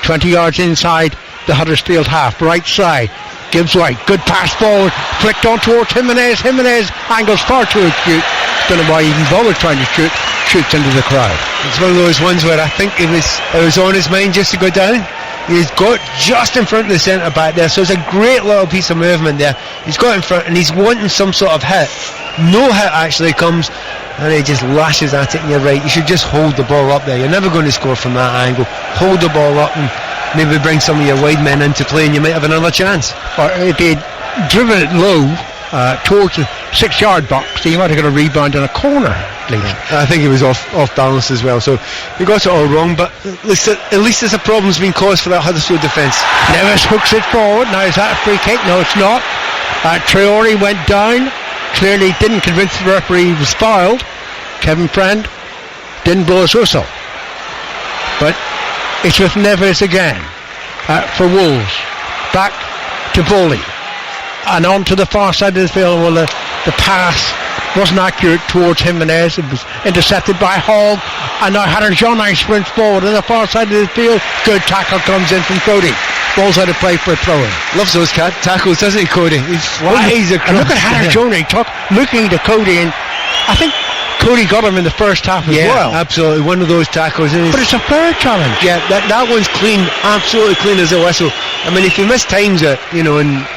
20 yards inside the Huddersfield half, right side. Gibbs White, good pass forward, flicked on towards Jimenez. Jimenez angles far too acute, don't know why he even bothered trying to shoot into the crowd. It's one of those ones where I think it was on his mind just to go down. He's got just in front of the centre back there, so it's a great little piece of movement there. He's got in front and he's wanting some sort of hit. No hit actually comes, and he just lashes at it, and you're right, you should just hold the ball up there. You're never going to score from that angle. Hold the ball up and maybe bring some of your wide men into play, and you might have another chance. Or if he'd driven it low towards the 6-yard box, he might have got a rebound in a corner. I think he was off balance as well, so he got it all wrong, but at least there's a problem's been caused for that Huddersfield defence. Neves hooks it forward. Now is that a free kick? No, it's not. Traore went down, clearly didn't convince the referee he was fouled. Kevin Friend didn't blow his whistle, but it's with Neves again for Wolves. Back to Bowley and on to the far side of the field. Well, the pass wasn't accurate towards Jimenez. It was intercepted by Hogg, and now Huddersfield sprints forward on the far side of the field. Good tackle comes in from Cody. Ball's out of play for a throw-in. Loves those tackles, doesn't he, Cody? He flies across. And look at Huddersfield looking to Cody, and I think Cody got him in the first half as well. Yeah, absolutely, one of those tackles. But it's a fair challenge. Yeah, that one's clean, absolutely clean as a whistle. I mean, if he mistimes it, and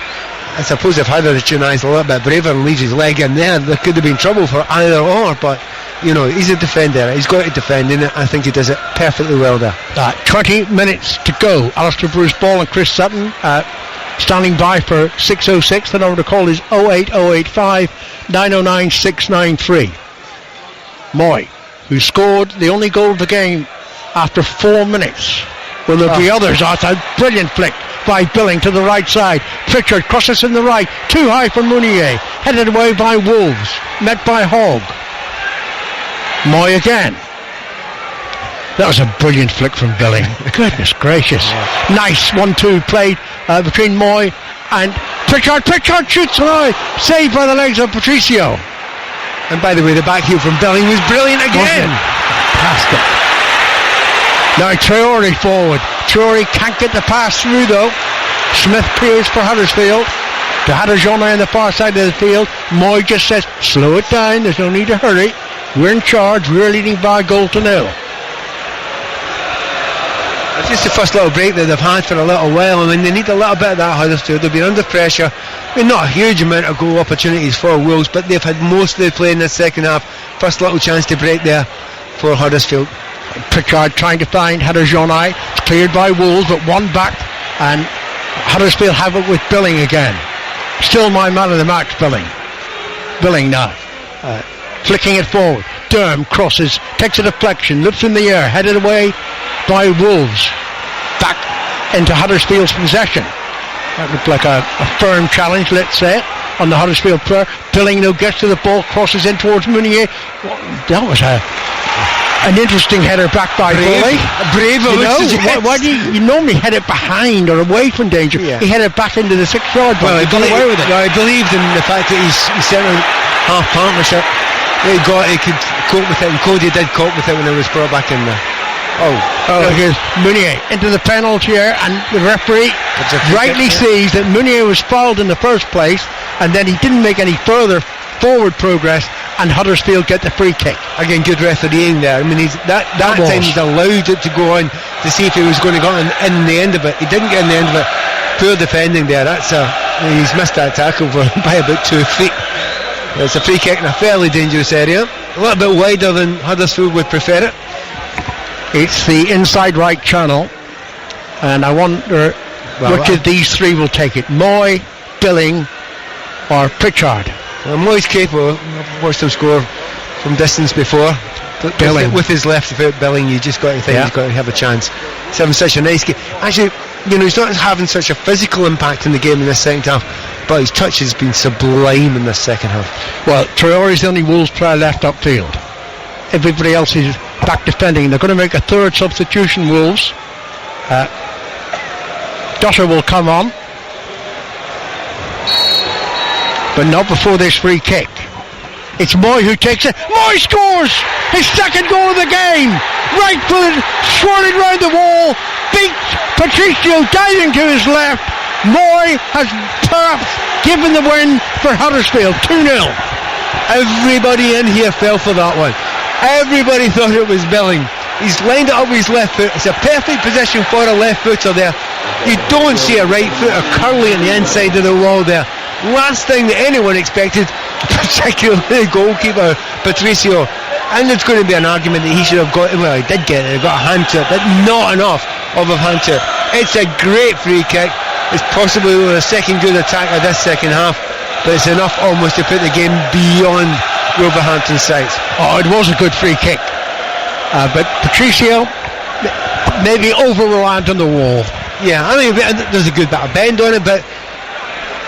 I suppose if Huddersfield is a little bit braver and leaves his leg in there could have been trouble for either or, but he's a defender, he's got to defend, and I think he does it perfectly well there. 20 minutes to go. Alistair Bruce Ball and Chris Sutton standing by for 606. The number to call is 08085 909 693. Moy, who scored the only goal of the game after 4 minutes. Will there be others? It's a brilliant flick by Billing to the right side. Pritchard crosses in the right, too high for Mounier, headed away by Wolves, met by Hogg. Moy again. That was a brilliant flick from Billing. Goodness gracious. Nice 1-2 played between Moy and Pritchard. Pritchard shoots high, saved by the legs of Patricio. And by the way, the back heel from Billing was brilliant again. Fantastic. Now Traore forward. Traore can't get the pass through though. Smith clears for Huddersfield. To Huddersfield on the far side of the field. Moy just says, slow it down, there's no need to hurry. We're in charge, we're leading by a goal to nil. Just the first little break that they've had for a little while. I mean, they need a little bit of that Huddersfield. They've been under pressure. I mean, not a huge amount of goal opportunities for Wolves, but they've had most of the play in the second half. First little chance to break there for Huddersfield. Pritchard trying to find Huddersfield. It's cleared by Wolves, but one back, and Huddersfield have it with Billing again. Still my man of the match, Billing. Billing now. Flicking it forward. Durham crosses, takes a deflection, lifts in the air, headed away by Wolves. Back into Huddersfield's possession. That looked like a firm challenge, let's say, on the Huddersfield player. Billing though gets to the ball, crosses in towards Mounier. That was an interesting header back by Bowley. Brave, why do you normally head it behind or away from danger? Yeah. He headed back into the 6-yard box. He got away with it. I believed in the fact that he's centre half partnership. He could cope with it, and Cody did cope with it when it was brought back in there. Here's Mounier into the penalty area, and the referee rightly sees that Mounier was fouled in the first place, and then he didn't make any further forward progress, and Huddersfield get the free kick. Again, good refereeing there. I mean, that time he's allowed it to go on to see if he was going to go in the end of it. He didn't get in the end of it. Poor defending there. He's missed that tackle by about 2 feet. It's a free kick in a fairly dangerous area. A little bit wider than Huddersfield would prefer it. It's the inside right channel, and I wonder which of these three will take it. Moy, Billing, or Pritchard. Moy's capable. I've watched him score from distance before. Billing. With his left foot, Billing, you just got to think he's got to have a chance. He's having such a nice game. Actually, he's not having such a physical impact in the game in this second half, but his touch has been sublime in this second half. Well, Traore's the only Wolves player left upfield. Everybody else is back defending. They're going to make a third substitution, Wolves. Dotter will come on, but not before this free kick. It's Moy who takes it. Moy scores his second goal of the game. Right footed, swirling round the wall, beats Patricio diving to his left. Moy has perhaps given the win for Huddersfield. 2-0. Everybody in here fell for that one. Everybody thought it was Billing. He's lined it up with his left foot. It's a perfect position for a left footer there. You don't see a right footer curly on the inside of the wall there. Last thing that anyone expected, particularly the goalkeeper Patricio. And there's going to be an argument that he should have got, well, he did get it, he got a hand to it, but not enough of a hand to it. It's a great free kick. It's possibly the second good attack of this second half, but it's enough almost to put the game beyond Wolverhampton's sights. Oh, it was a good free kick. But Patricio, maybe over-reliant on the wall. Yeah, I mean, there's a good bit of bend on it, but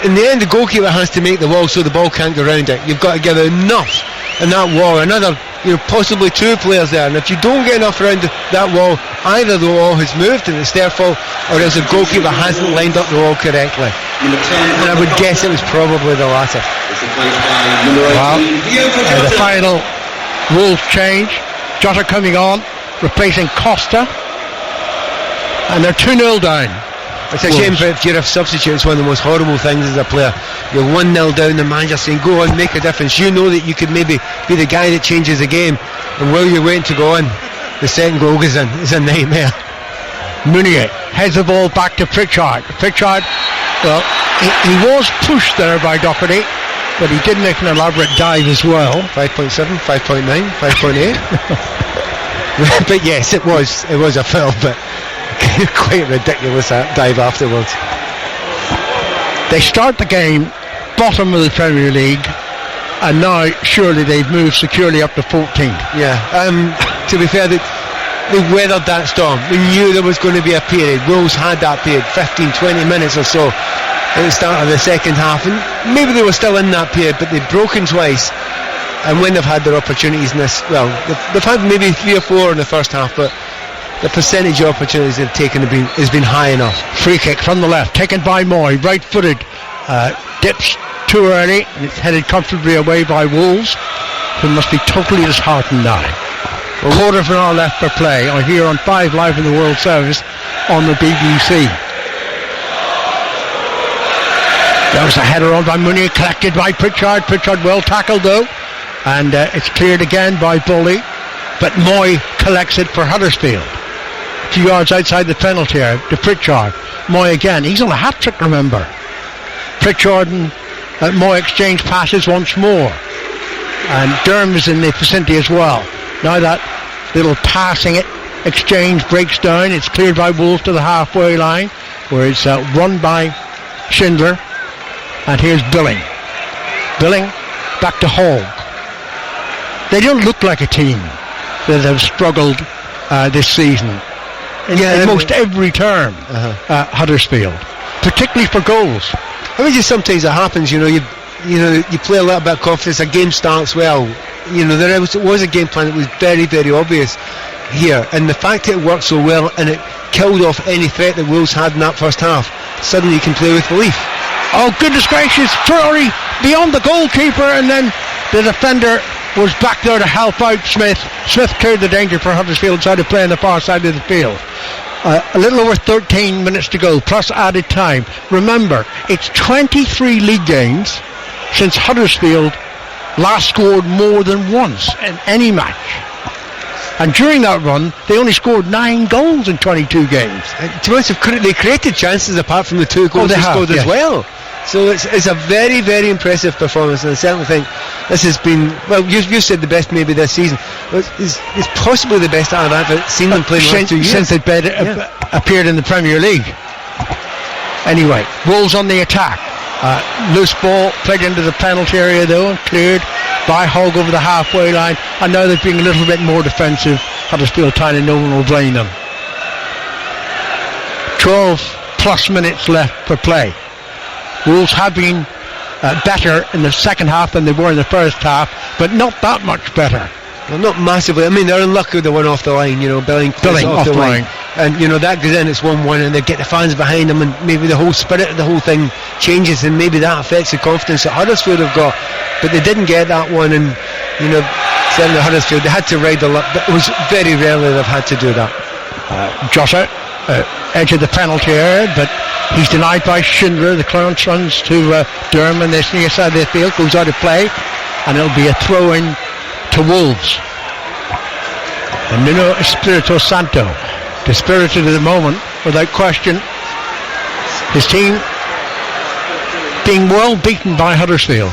in the end, the goalkeeper has to make the wall so the ball can't go around it. You've got to give enough in that wall. Another, possibly two players there. And if you don't get enough around that wall, either the wall has moved and it's their fault, or else the goalkeeper hasn't lined up the wall correctly. And I would guess it was probably the latter. Well, the final Wolves change. Jota coming on, replacing Costa. And they're 2-0 down. It's a shame, but if you're a substitute, it's one of the most horrible things as a player. You're 1-0 down, the manager saying, go on, make a difference. You know that you could maybe be the guy that changes the game. And while you're waiting to go on, the second goal goes in. It's a nightmare. Munier heads the ball back to Pritchard. Pritchard, well, he was pushed there by Doherty, but he did make an elaborate dive as well. 5.7, 5.9, 5.8. But yes, it was a foul, but quite ridiculous dive afterwards. They start the game bottom of the Premier League, and now surely they've moved securely up to 14th. Yeah, to be fair, they weathered that storm. We knew there was going to be a period. Wolves had that period, 15-20 minutes or so at the start of the second half, and maybe they were still in that period, but they've broken twice. And when they've had their opportunities in this, well, they've had maybe 3 or 4 in the first half, but the percentage of opportunities they've taken has been high enough. Free kick from the left, taken by Moy, right-footed, dips too early, and it's headed comfortably away by Wolves, who must be totally disheartened now. A quarter of an hour left for play. I'm here on 5 Live in the World Service on the BBC. There was a header on by Munier, collected by Pritchard. Pritchard well tackled though, and it's cleared again by Bully, but Moy collects it for Huddersfield. A few yards outside the penalty area to Pritchard. Moy again, he's on a hat-trick, remember. Pritchard and Moy exchange passes once more, and Durham is in the vicinity as well. Now that little passing exchange breaks down. It's cleared by Wolves to the halfway line, where it's run by Schindler, and here's Billing. Billing back to Hall. They don't look like a team that have struggled this season in most every term. Huddersfield, particularly for goals. I mean, just sometimes it happens. You play a little bit of confidence. A game starts well. There was a game plan that was very, very obvious here, and the fact that it worked so well and it killed off any threat that Wolves had in that first half, suddenly you can play with belief. Oh goodness gracious, Traore beyond the goalkeeper, and then the defender was back there to help out Smith. Smith cleared the danger for Huddersfield, tried to play on the far side of the field. A little over 13 minutes to go, plus added time. Remember, it's 23 league games since Huddersfield last scored more than once in any match. And during that run, they only scored 9 goals in 22 games. To be honest, they created chances apart from the 2 goals they scored as well. So it's a very, very impressive performance, and I certainly think this has been, well, you said the best maybe this season. It's possibly the best I've ever seen them play in the last 2 years. Since they've appeared in the Premier League. Anyway, Wolves on the attack. Loose ball played into the penalty area though, and cleared by Hogg over the halfway line, and now they're being a little bit more defensive. Huddersfield Town, and no one will blame them. 12 plus minutes left for play. Wolves have been better in the second half than they were in the first half, but not that much better. Well, not massively. I mean, they're unlucky with the one off the line, Billing off the line. And, that goes in, it's 1-1, and they get the fans behind them, and maybe the whole spirit of the whole thing changes, and maybe that affects the confidence that Huddersfield have got. But they didn't get that one, and, certainly Huddersfield, they had to ride the luck, but it was very rarely they've had to do that. Jota, edge of the penalty area, but he's denied by Schindler. The clearance runs to Durham, and this near side of the field goes out of play. and it'll be a throw in to Wolves. And Nuno Espirito Santo, dispirited at the moment, without question. His team being well beaten by Huddersfield.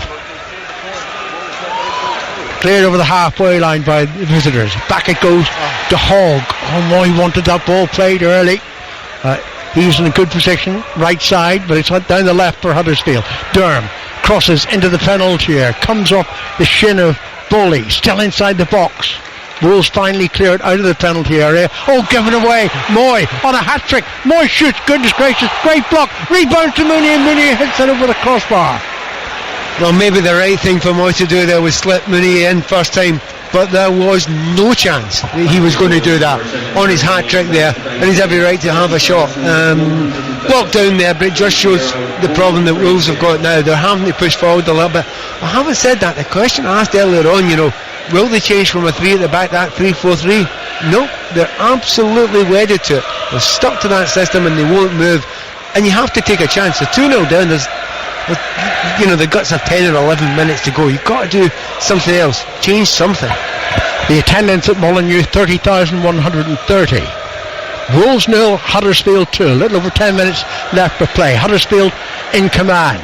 Cleared over the halfway line by the visitors. Back it goes to Hogg. Oh my, he wanted that ball played early. He was in a good position, right side, but it's down the left for Huddersfield. Durham crosses into the penalty area, comes off the shin of Bowley, still inside the box. Wolves finally cleared out of the penalty area. Oh, given away. Moy on a hat-trick. Moy shoots. Goodness gracious. Great block. Rebound to Mooney, and Mooney hits it over the crossbar. Well, maybe the right thing for Moy to do there was slip Mooney in first time, but there was no chance that he was going to do that on his hat-trick there, and he's every right to have a shot. Blocked down there, but it just shows the problem that Wolves have got now. They're having to push forward a little bit. I haven't said that. The question I asked earlier on, will they change from a 3 at the back, that 3-4-3? No, they're absolutely wedded to it. They're stuck to that system and they won't move. And you have to take a chance. They're 2-0 down. There's the guts of 10 or 11 minutes to go. You've got to do something else. Change something. The attendance at Molineux, 30,130. Wolves 0, Huddersfield 2. A little over 10 minutes left to play. Huddersfield in command.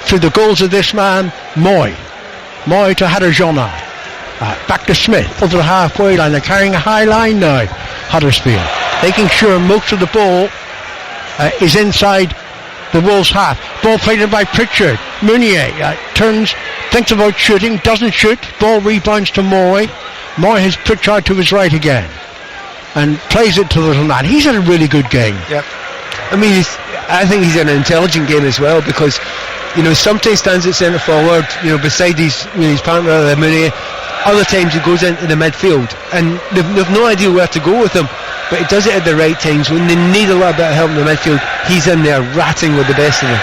Through the goals of this man, Moy. Moy to Haderjona. Back to Smith over the halfway line. They're carrying a high line now, Huddersfield, making sure most of the ball is inside the Wolves half. Ball played in by Pritchard. Meunier turns, thinks about shooting, doesn't shoot. Ball rebounds to Moy. Moy has Pritchard to his right again and plays it to the little man. He's had a really good game. Yep. I think he's an intelligent game as well, because sometimes stands at centre forward, beside his partner Meunier. Other times he goes into the midfield, and they've no idea where to go with him, but he does it at the right times. When they need a little bit of help in the midfield, he's in there ratting with the best of them.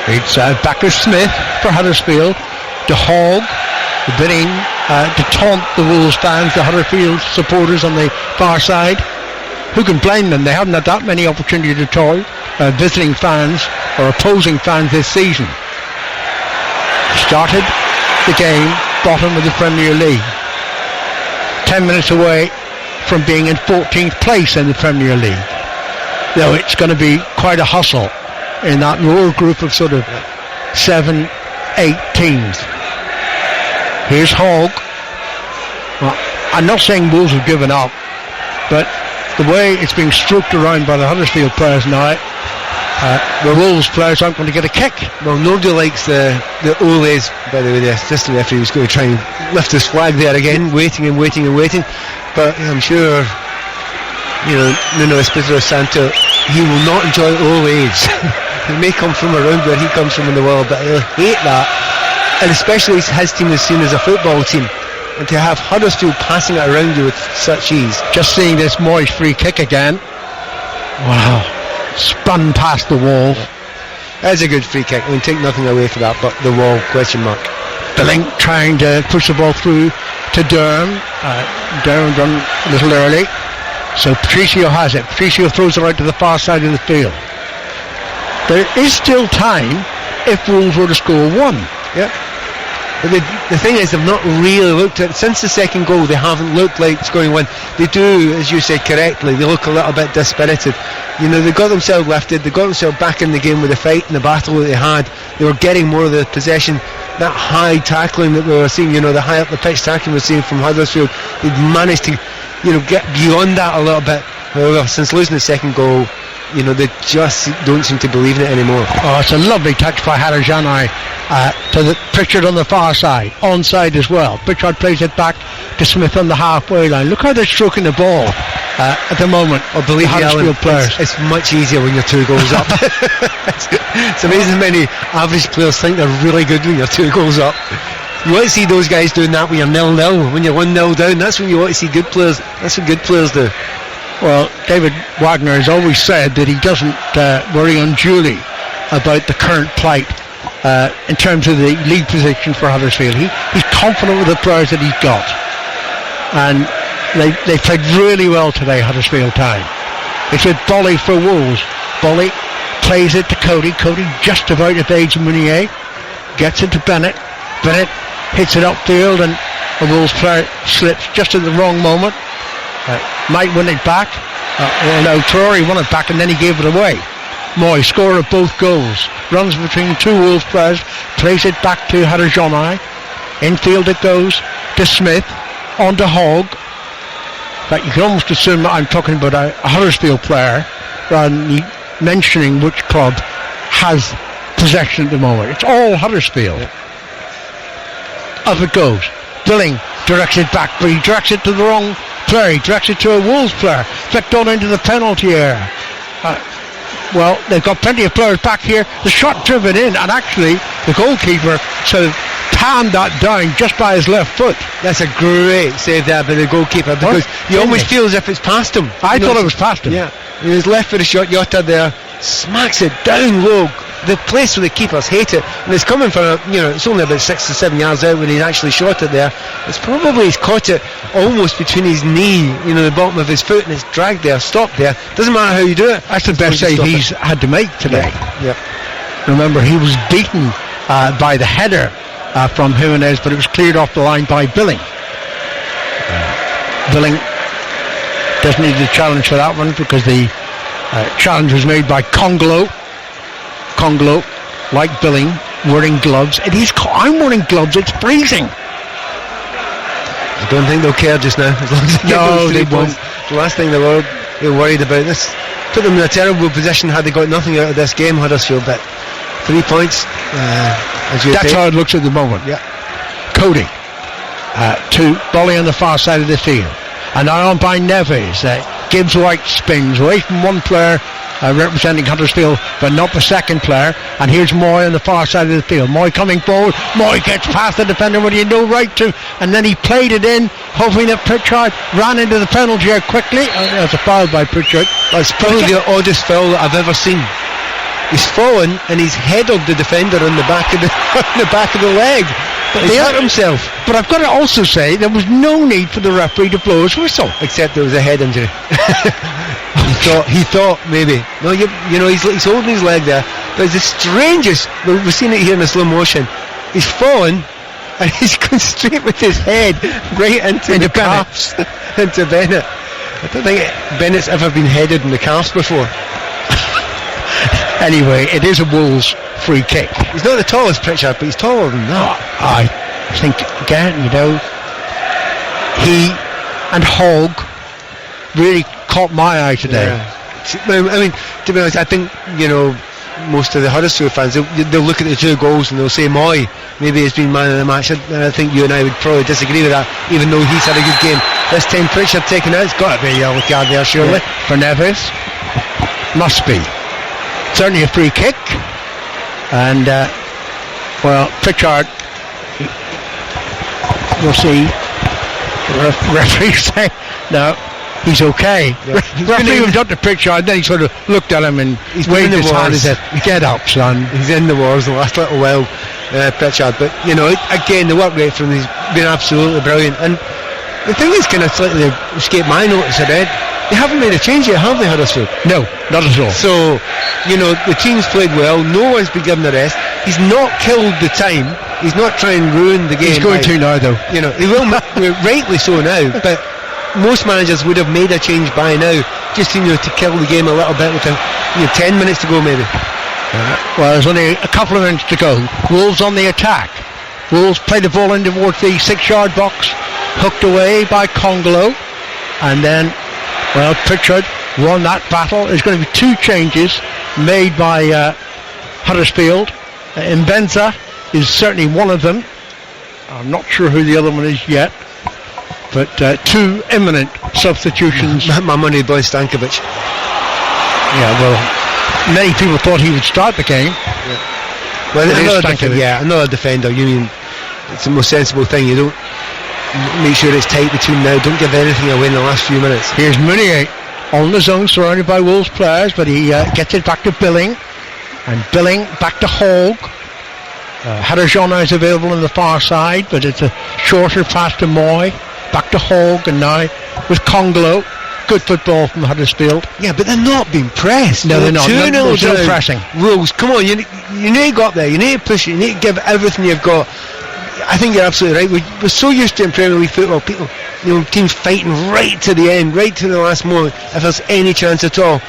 It's back to Smith for Huddersfield, to Hogg, bidding to taunt the Wolves fans, the Huddersfield supporters on the far side. Who can blame them? They haven't had that many opportunities to talk visiting fans or opposing fans this season. Started the game bottom of the Premier League, 10 minutes away from being in 14th place in the Premier League. Though it's going to be quite a hustle in that lower group of sort of 7-8 teams. Here's Hogg. Well, I'm not saying Wolves have given up, but the way it's being stroked around by the Huddersfield players now, the Wolves players aren't going to get a kick. Well, nobody likes the Ole's. By the way, the assistant referee was going to try and lift his flag there again, waiting. But I'm sure, Nuno Espirito Santo, he will not enjoy Ole's. He may come from around where he comes from in the world, but he'll hate that. And especially his team is seen as a football team, and to have Huddersfield passing it around you with such ease. Just seeing this Moyes free kick again. Wow. Spun past the wall. That's a good free kick. Take nothing away from that, but the wall, question mark. Billing trying to push the ball through to Durham. Durham done a little early, so Patricio has it. Patricio throws it out to the far side of the field. There is still time if Wolves were to score one. Yeah. But the thing is, they've not really looked at, since the second goal, they haven't looked like scoring one. They do, as you said correctly, they look a little bit dispirited. They got themselves lifted, they got themselves back in the game with the fight and the battle that they had. They were getting more of the possession. That high tackling that we were seeing, the high up the pitch tackling we were seeing from Huddersfield, they'd managed to, get beyond that a little bit. However, since losing the second goal, they just don't seem to believe in it anymore. Oh, it's a lovely touch by Haderjana to the Pritchard on the far side, onside as well. Pritchard plays it back to Smith on the halfway line. Look how they're stroking the ball at the moment. Oh, believe me, Alan, it's much easier when you're 2 goals up. It's amazing how many average players think they're really good when you're 2 goals up. You want to see those guys doing that when you're 0-0, when you're 1-0 down. That's when you want to see good players. That's what good players do. Well, David Wagner has always said that he doesn't worry unduly about the current plight in terms of the league position for Huddersfield. He's confident with the players that he's got, and they played really well today, Huddersfield Town. It's with Bolly for Wolves. Bolly plays it to Cody. Cody just about evades Meunier, gets it to Bennett. Bennett hits it upfield, and the Wolves player slips just at the wrong moment. Might win it back. No, Traore won it back and then he gave it away. Moy, scorer of both goals, runs between two Wolves players, plays it back to Huddersfield. Infield it goes to Smith, on to Hogg. In fact, you can almost assume that I'm talking about a Huddersfield player rather than mentioning which club has possession at the moment. It's all Huddersfield. Up it goes. Billing directs it back, but he directs it to the wrong player. He directs it to a Wolves player. Flicked on into the penalty area. Well, they've got plenty of players back here. The shot driven in, and actually the goalkeeper sort of palmed that down just by his left foot. That's a great save there by the goalkeeper, because you almost feel as if it's past him. I thought it was past him. Yeah, his left footed shot, Jota there smacks it down low. The place where the keepers hate it, and it's coming from it's only about 6 to 7 yards out when he's actually shot it there. It's probably he's caught it almost between his knee, the bottom of his foot, and it's dragged there, stopped there. Doesn't matter how you do it. That's the best save he's had to make today. Yeah. Remember, he was beaten by the header from Jimenez, but it was cleared off the line by Billing. Billing doesn't need the challenge for that one, because the challenge was made by Congolo, like Billing, wearing gloves. I'm wearing gloves, it's freezing. I don't think they'll care just now. As long as they won't. The last thing they're worried about. This put them in a terrible position had they got nothing out of this game, Huddersfield, but 3 points. That's how it looks at the moment. Yeah. Cody to Bolly on the far side of the field, and now on by Neves. Gibbs White spins away from one player representing Huddersfield, but not the second player, and here's Moy on the far side of the field. Moy coming forward, Moy gets past the defender when he had no right to, and then he played it in, hoping that Pritchard ran into the penalty area quickly. That's a foul by Pritchard. That's probably the oddest foul that I've ever seen. He's fallen and he's headed the defender on the back of the leg. But he's hurt himself. But I've got to also say there was no need for the referee to blow his whistle, except there was a head injury. he thought maybe. No, he's holding his leg there. But it's the strangest. We've seen it here in the slow motion. He's fallen and he's gone straight with his head right into the calves, into Bennett. I don't think Bennett's ever been headed in the calves before. Anyway, it is a Wolves free kick. He's not the tallest Pritchard, but he's taller than that. I think, again, he and Hogg really caught my eye today. Yeah. I mean, to be honest, I think, most of the Huddersfield fans, they'll look at the two goals and they'll say Moy maybe has been man of the match, and I think you and I would probably disagree with that, even though he's had a good game. This time Pritchard taken out, it's got to be a yellow card there, surely. Yeah. For Neves, must be. Certainly a free kick, and Pritchard, we'll see. The referee say no, he's okay. Yeah. Referee went up to Pritchard, then he sort of looked at him and he's waved his hand and said, "Get up, son." He's in the wars the last little while, Pritchard. But again, the work rate from him has been absolutely brilliant. And the thing is kind of slightly escaped my notice a bit. They haven't made a change yet, have they, Huddersfield? No, not at all. So, the team's played well. No one's been given a rest. He's not killed the time. He's not trying to ruin the game. He's going to now, though. He will, rightly so now. But most managers would have made a change by now, just to kill the game a little bit with 10 minutes to go, maybe. Well, there's only a couple of minutes to go. Wolves on the attack. Wolves play the ball in towards the 6-yard box, hooked away by Congolo, and then. Well, Pritchard won that battle. There's going to be two changes made by Huddersfield. Mbenza is certainly one of them. I'm not sure who the other one is yet. But two imminent substitutions. My money, boy, Stankovic. Yeah, well, many people thought he would start the game. Yeah. Well, another defender. You mean it's the most sensible thing. You don't make sure it's tight between now. Don't give anything away in the last few minutes. Here's Meunier on the zone, surrounded by Wolves players, but he gets it back to Billing, and Billing back to Hogg. Huddersfield is available on the far side, but it's a shorter pass to Moy, back to Hogg, and now with Congolo. Good football from Huddersfield. Yeah, but they're not being pressed. No, they're not. There's no pressing. Wolves, come on, you need to go up there. You need to push it. You need to give everything you've got. I think you're absolutely right. We're so used to in Premier League football, people, teams fighting right to the end, right to the last moment, if there's any chance at all.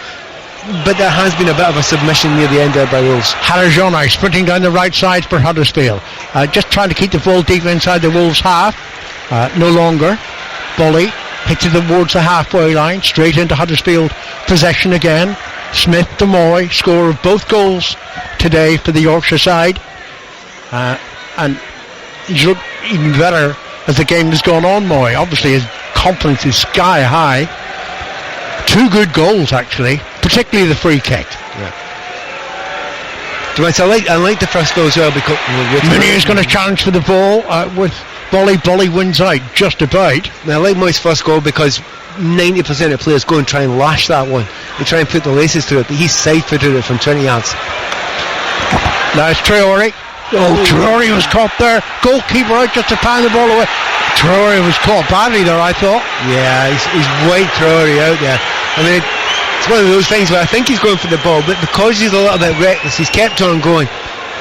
But there has been a bit of a submission near the end there by Wolves. Harajonai sprinting down the right side for Huddersfield. Just trying to keep the ball deep inside the Wolves half. No longer. Bully hits it towards the halfway line, straight into Huddersfield possession again. Smith to Moy, scorer of both goals today for the Yorkshire side. And he's looked even better as the game has gone on, Moy. Obviously his confidence is sky high. 2 good goals actually, particularly the free kick. Yeah. I like the first goal as well because Mooney is going to challenge for the ball with Bolly. Bolly wins out just about. Now, I like Moy's first goal because 90% of players go and try and lash that one. They try and put the laces through it, but he's side-footed it from 20 yards. Now it's Traore. Traore was caught there. Goalkeeper out just to pound the ball away. Traore was caught badly there, I thought. Yeah, he's white Traore out there. I mean, it's one of those things where I think he's going for the ball, but because he's a little bit reckless, he's kept on going.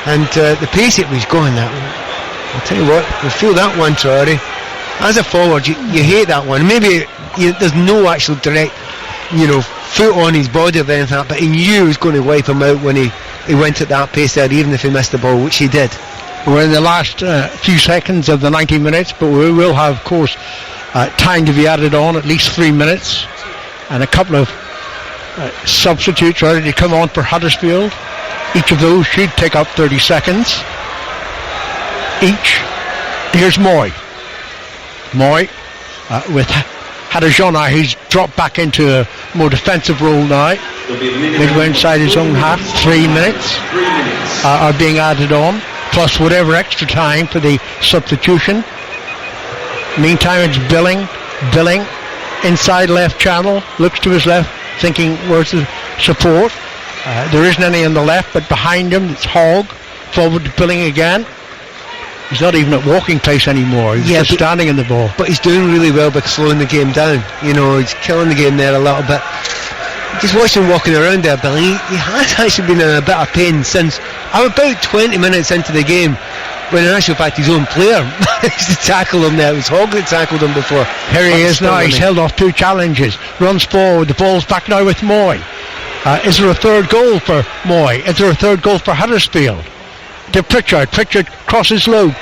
And the pace at which he's going, that one, I'll tell you what, you feel that one, Traore. As a forward, you hate that one. Maybe there's no actual direct, foot on his body or anything like that, but he knew he was going to wipe him out when he went at that pace there, even if he missed the ball, which he did. We're in the last few seconds of the 90 minutes, but we will have, of course, time to be added on, at least 3 minutes, and a couple of substitutes ready to come on for Huddersfield. Each of those should take up 30 seconds. Here's Moy. Moy with Harajonai, who's dropped back into a more defensive role now. Midway inside his own half. 3 minutes are being added on, plus whatever extra time for the substitution. Meantime, it's Billing inside left channel, looks to his left, thinking where's the support. There isn't any on the left, but behind him it's Hogg. Forward to Billing again. He's not even at walking pace anymore. He's just standing in the ball. But he's doing really well by slowing the game down. He's killing the game there a little bit. Just watch him walking around there, Billy. He has actually been in a bit of pain since about 20 minutes into the game, when in actual fact his own player managed to tackle him there. It was Hogg that tackled him before. Here he is now. He's held off 2 challenges. Runs forward. The ball's back now with Moy. Is there a third goal for Moy? Is there a third goal for Huddersfield? To Pritchard crosses low,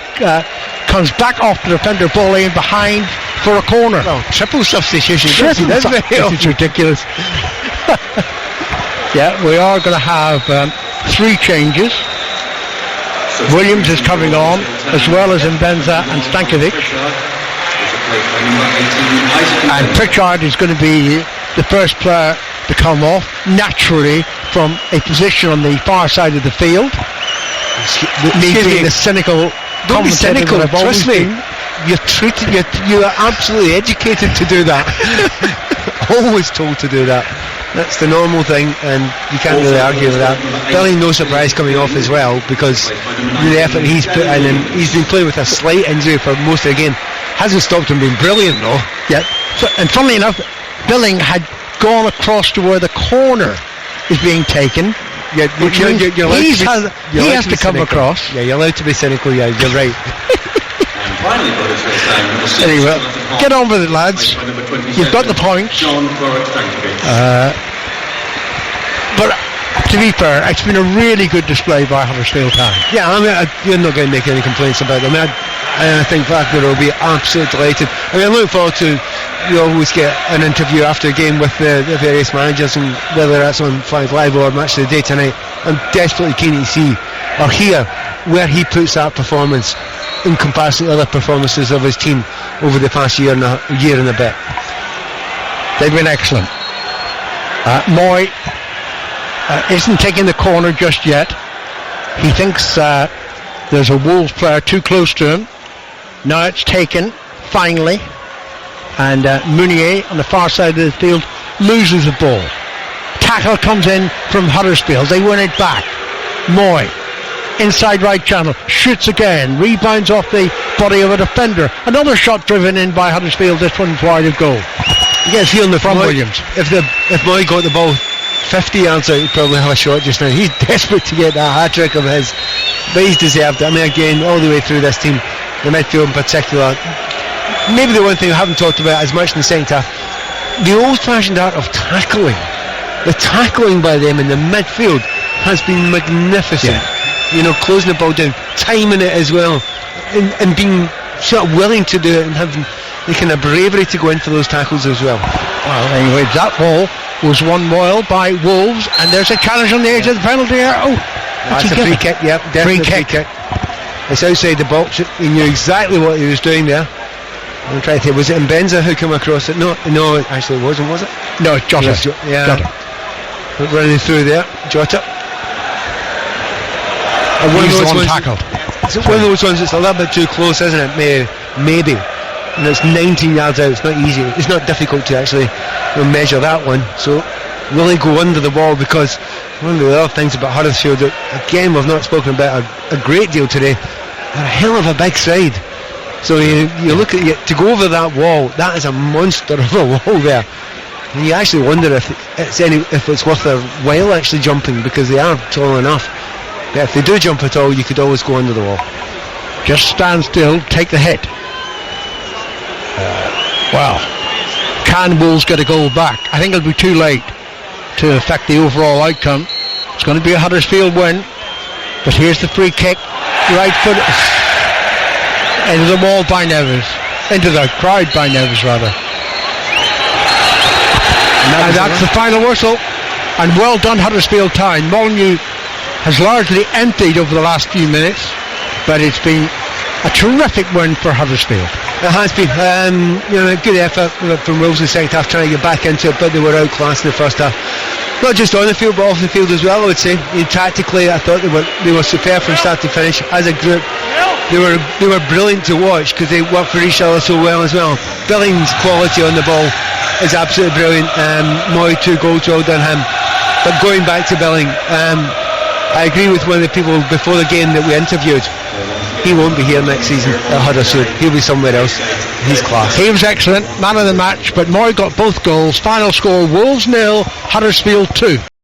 comes back off the defender, ball in behind for a corner. Triple substitution. It's ridiculous. Yeah, we are going to have 3 changes. Williams is coming on, as well as Mbenza and Stankovic. And Pritchard is going to be the first player to come off, naturally, from a position on the far side of the field. Me being the cynical. Don't be cynical, trust me. You are absolutely educated to do that. Always told to do that. That's the normal thing, and you can't really argue with that. Billy, no surprise coming off as well, because the effort he's put in, and he's been playing with a slight injury for most of the game. Hasn't stopped him being brilliant though. Yeah. And funnily enough, Billing had gone across to where the corner is being taken. Yeah, he has to come across. Yeah, you're allowed to be cynical. Yeah, you're right. Anyway, get on with it, lads. You've got the points. But to be fair, it's been a really good display by Huddersfield Town. Yeah, I mean, you're not going to make any complaints about them. I think Wagner will be absolutely delighted. I mean, I look forward to, you always get an interview after a game with the various managers, and whether that's on 5 Live or Match of the Day tonight, I'm desperately keen to see or hear where he puts that performance in comparison to other performances of his team over the past year and a bit. They've been excellent. Moy isn't taking the corner just yet. He thinks there's a Wolves player too close to him. Now it's taken, finally, and Mounier on the far side of the field loses the ball. Tackle comes in from Huddersfield. They win it back. Moy, inside right channel, shoots again, rebounds off the body of a defender. Another shot driven in by Huddersfield. This one's wide of goal. You get a feeling that from Williams. If Moy got the ball 50 yards out, he'd probably have a shot just now. He's desperate to get that hat-trick of his, but he's deserved it. I mean, again, all the way through this team, the midfield in particular. Maybe the one thing I haven't talked about as much in the second half, the old-fashioned art of tackling. The tackling by them in the midfield has been magnificent. Closing the ball down, timing it as well, and being sort of willing to do it, and having the kind of bravery to go in for those tackles as well. Well, anyway, that ball was won well by Wolves, and there's a challenge on the edge of the penalty area. Oh, that's a free kick. Yep, definitely free kick. It's outside the box. He knew exactly what he was doing there. I'm trying to think, was it Mbenza who came across it? No, actually it wasn't, was it? No, Jota. Jota. Running through there, Jota. And one of those ones tackled. It's one of those ones that's a little bit too close, isn't it? Maybe. And it's 19 yards out. It's not easy. It's not difficult to actually measure that one. So will he go under the wall? Because one of the other things about Huddersfield that, again, we've not spoken about a great deal today, they're a hell of a big side. So you look at to go over that wall, that is a monster of a wall there. And you actually wonder if it's worth their while actually jumping, because they are tall enough. But if they do jump at all, you could always go under the wall. Just stand still, take the hit. Well, can Wolves get a goal back? I think it'll be too late to affect the overall outcome. It's going to be a Huddersfield win. But here's the free kick, right foot into the wall by Neves, into the crowd by Neves rather. And that's the final whistle. And well done, Huddersfield Town. Molyneux has largely emptied over the last few minutes, but it's been a terrific win for Huddersfield. It has been, a good effort from Wolves in the second half, trying to get back into it, but they were outclassed in the first half. Not just on the field, but off the field as well, I would say. Tactically, I thought they were superb from start to finish. As a group, they were brilliant to watch, because they worked for each other so well as well. Billings' quality on the ball is absolutely brilliant. Moy, 2 goals, well done him. But going back to Billing, I agree with one of the people before the game that we interviewed. He won't be here next season at Huddersfield. He'll be somewhere else. He's class. He was excellent, man of the match, but Moy got both goals. Final score, Wolves 0, Huddersfield 2.